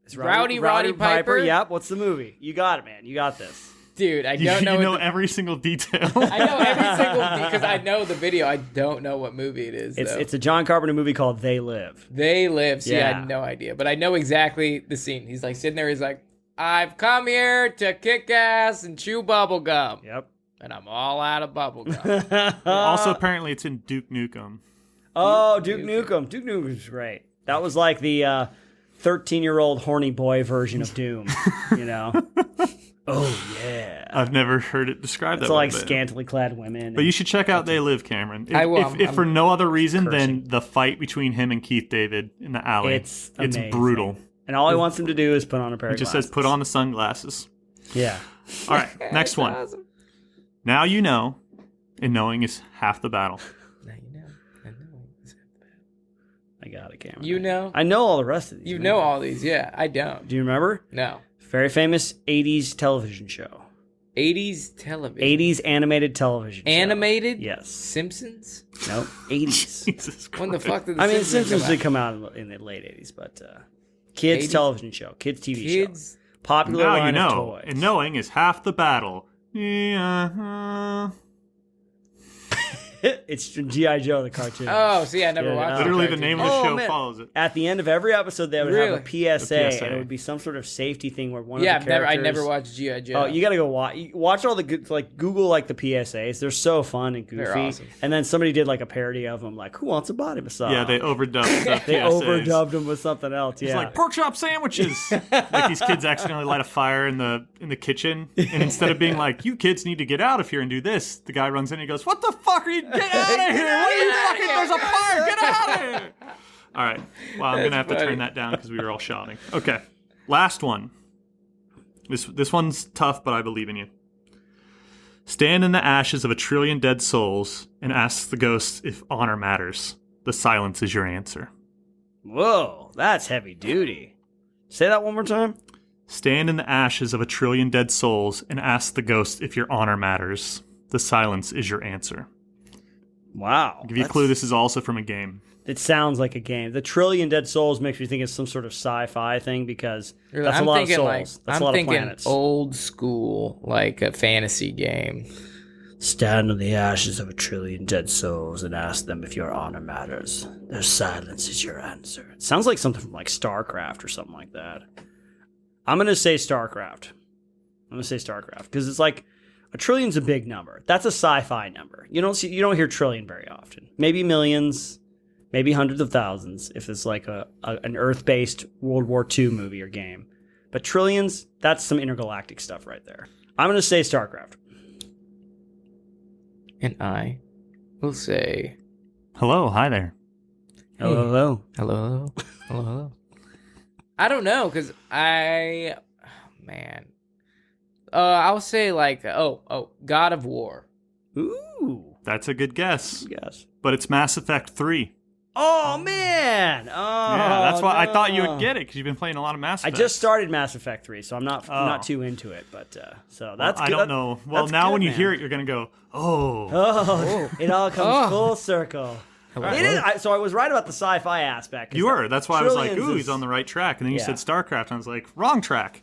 It's Roddy Piper? Yep. What's the movie? You got it, man. You got this. Dude, I you don't know. know what every single detail. I know every single because I know the video. I don't know what movie it is. Though. It's a John Carpenter movie called They Live. They Live. See, I Yeah. had no idea, but I know exactly the scene. He's like sitting there. He's like, "I've come here to kick ass and chew bubble gum, Yep. and I'm all out of bubble gum." Also, apparently, it's in Duke Nukem. Oh, Duke Nukem. Duke Nukem's great. That was like the 13-year-old horny boy version of Doom, you know? Oh, yeah. I've never heard it described It's that way. like scantily clad women. But you should check out They Live, Cameron. I will. If for no other reason cursing. than the fight between him and Keith David in the alley. It's amazing. brutal. And all he wants him to do is put on a pair It of just glasses. says put on the sunglasses. Yeah. All right, next one. Awesome. Now you know, and knowing is half the battle. Now you know. I know. I got it, Cameron. You know? I know all the rest of these. You man. know all these. Yeah, I don't. Do you remember? No. Very famous 80s television show. 80s television. 80s animated television show. Animated? Yes. Simpsons? Nope. 80s. Jesus Christ. When the fuck did the I mean, Simpsons Simpsons come did out? come out in the late 80s, but kids 80s? television show, kids TV Kids? show. Popular Now line you of know, toys. and knowing is half the battle. Yeah. It's from G.I. Joe, the cartoon. Oh, see, I never Yeah, watched Literally, the cartoon. name of the Oh, show man. follows it. At the end of every episode, they would have a PSA, A PSA. and it would be some sort of safety thing where one Yeah, of the characters... I never watched G.I. Joe. Oh, you gotta go watch all the good, like Google like the PSAs. They're so fun and goofy. They're awesome. And then somebody did like a parody of them, like "Who wants a body massage?" Yeah, they overdubbed the They PSAs. overdubbed them with something else. It's Yeah, like pork chop sandwiches. Like these kids accidentally light a fire in the kitchen, and instead of being like, "You kids need to get out of here and do this," the guy runs in and he goes, "What the fuck are you? Get out of here! What are you fucking? There's a fire! Get out of here!" All right. Well, I'm gonna have to turn that down because we were all shouting. Okay. Last one. This one's tough, but I believe in you. Stand in the ashes of a trillion dead souls and ask the ghosts if honor matters. The silence is your answer. whoa, that's heavy duty. Say that one more time. Stand in the ashes of a trillion dead souls and ask the ghosts if your honor matters. The silence is your answer. Wow. I'll give you a clue, this is also from a game. It sounds like a game. The trillion dead souls makes me think it's some sort of sci-fi thing because that's I'm a lot thinking of souls. like That's I'm a lot thinking of planets. old school, like a fantasy game. Stand in the ashes of a trillion dead souls and ask them if your honor matters. Their silence is your answer. It sounds like something from like StarCraft or something like that. I'm gonna say StarCraft. Because it's like a trillion's a big number. That's a sci-fi number. You don't hear trillion very often. Maybe millions, maybe hundreds of thousands if it's like an Earth-based World War II movie or game. But trillions, that's some intergalactic stuff right there. I'm gonna say StarCraft. And I will say Hello, hi there. Hello. hello, hello. I don't know, because man. I'll say like, God of War. Ooh. That's a good guess. Yes. But it's Mass Effect 3. Oh man! Oh, Yeah, that's why I thought you no. would get it because you've been playing a lot of Mass I Effect. just started Mass Effect 3, so I'm not Oh. too into it. But so Well, that's I good. don't know. Well, That's now good, when you man. hear it, you're gonna go, "Oh, Oh, it all comes full circle. Hello. It is, so I was right about the sci-fi aspect. 'cause you were." That's why I was like, Trillions "Ooh, is- he's on the right track." And then you Yeah. said StarCraft, and I was like, "Wrong track."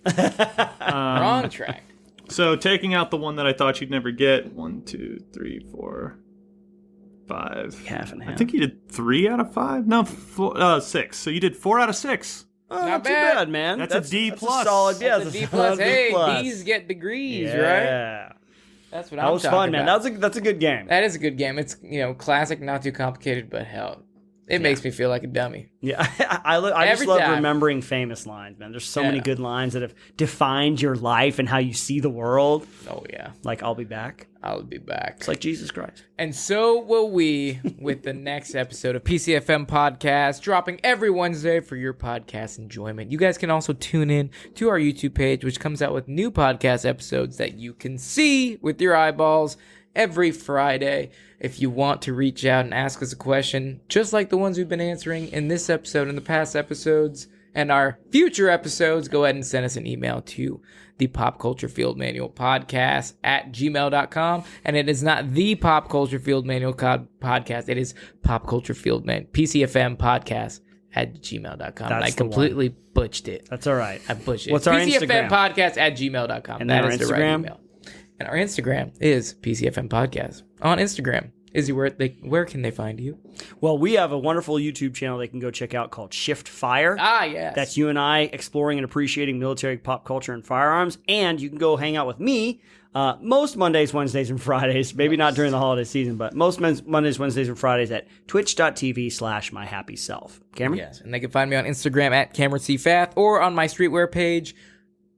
Wrong track. So taking out the one that I thought you'd never get, 1, 2, 3, 4, 5. Half and half. I think you did 3 out of 5. No, 6. So you did 4 out of 6. Oh, not too bad. bad, man. That's a D That's plus. a solid. Yeah, That's a D solid plus. B Hey, plus. D's get degrees, right? Yeah. That's what That I'm was talking fun, man. about. That's a good game. That is a good game. It's classic, not too complicated, but hell, it makes me feel like a dummy. Yeah, I just Every love time. remembering famous lines, man. There's so many Yeah. good lines that have defined your life and how you see the world. Oh yeah, Like, I'll be back. I'll be back. It's like Jesus Christ. And so will we with the next episode of PCFM Podcast, dropping every Wednesday for your podcast enjoyment. You guys can also tune in to our YouTube page, which comes out with new podcast episodes that you can see with your eyeballs every Friday. If you want to reach out and ask us a question, just like the ones we've been answering in this episode and the past episodes and our future episodes, go ahead and send us an email to the Pop Culture Field Manual Podcast at gmail.com. And it is not the Pop Culture Field Manual Podcast. It is Pop Culture Field PCFM Podcast at gmail.com. And I That's the one. completely butched it. That's all right. I butched it. What's our PCFM Instagram? Podcast at gmail.com. And That then is our the right Instagram? email. And our Instagram is PCFM Podcast. On Instagram, Izzy, where can they find you? Well, we have a wonderful YouTube channel they can go check out called Shift Fire. Ah, yes. That's you and I exploring and appreciating military pop culture and firearms. And you can go hang out with me most Mondays, Wednesdays, and Fridays. Maybe not during the holiday season, but most Mondays, Wednesdays, and Fridays at twitch.tv/myhappyself. Cameron? Yes, and they can find me on Instagram at Cameron C. Fath or on my streetwear page,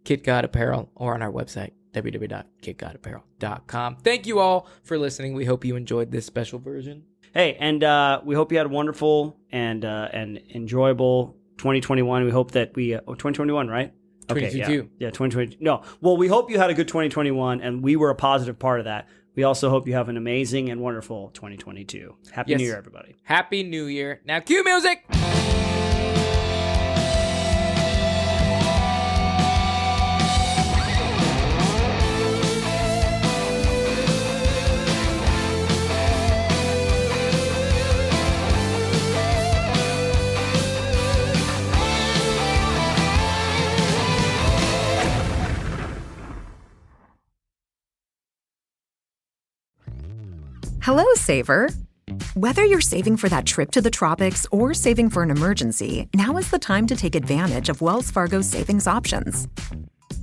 Kit God Apparel, or on our website, www.kitgodapparel.com. Thank you all for listening. We hope you enjoyed this special version. Hey, and we hope you had a wonderful and enjoyable 2021. We hope that 2021, right? Okay, 2022. Yeah, 2020. No, well, we hope you had a good 2021, and we were a positive part of that. We also hope you have an amazing and wonderful 2022. Happy New Year, everybody. Happy New Year. Now, cue music. Hello, Saver. Whether you're saving for that trip to the tropics or saving for an emergency, now is the time to take advantage of Wells Fargo's savings options.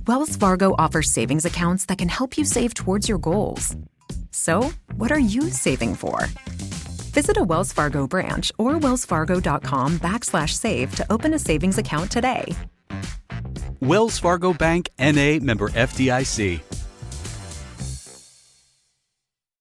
Wells Fargo offers savings accounts that can help you save towards your goals. So, what are you saving for? Visit a Wells Fargo branch or wellsfargo.com/save to open a savings account today. Wells Fargo Bank, N.A., member FDIC.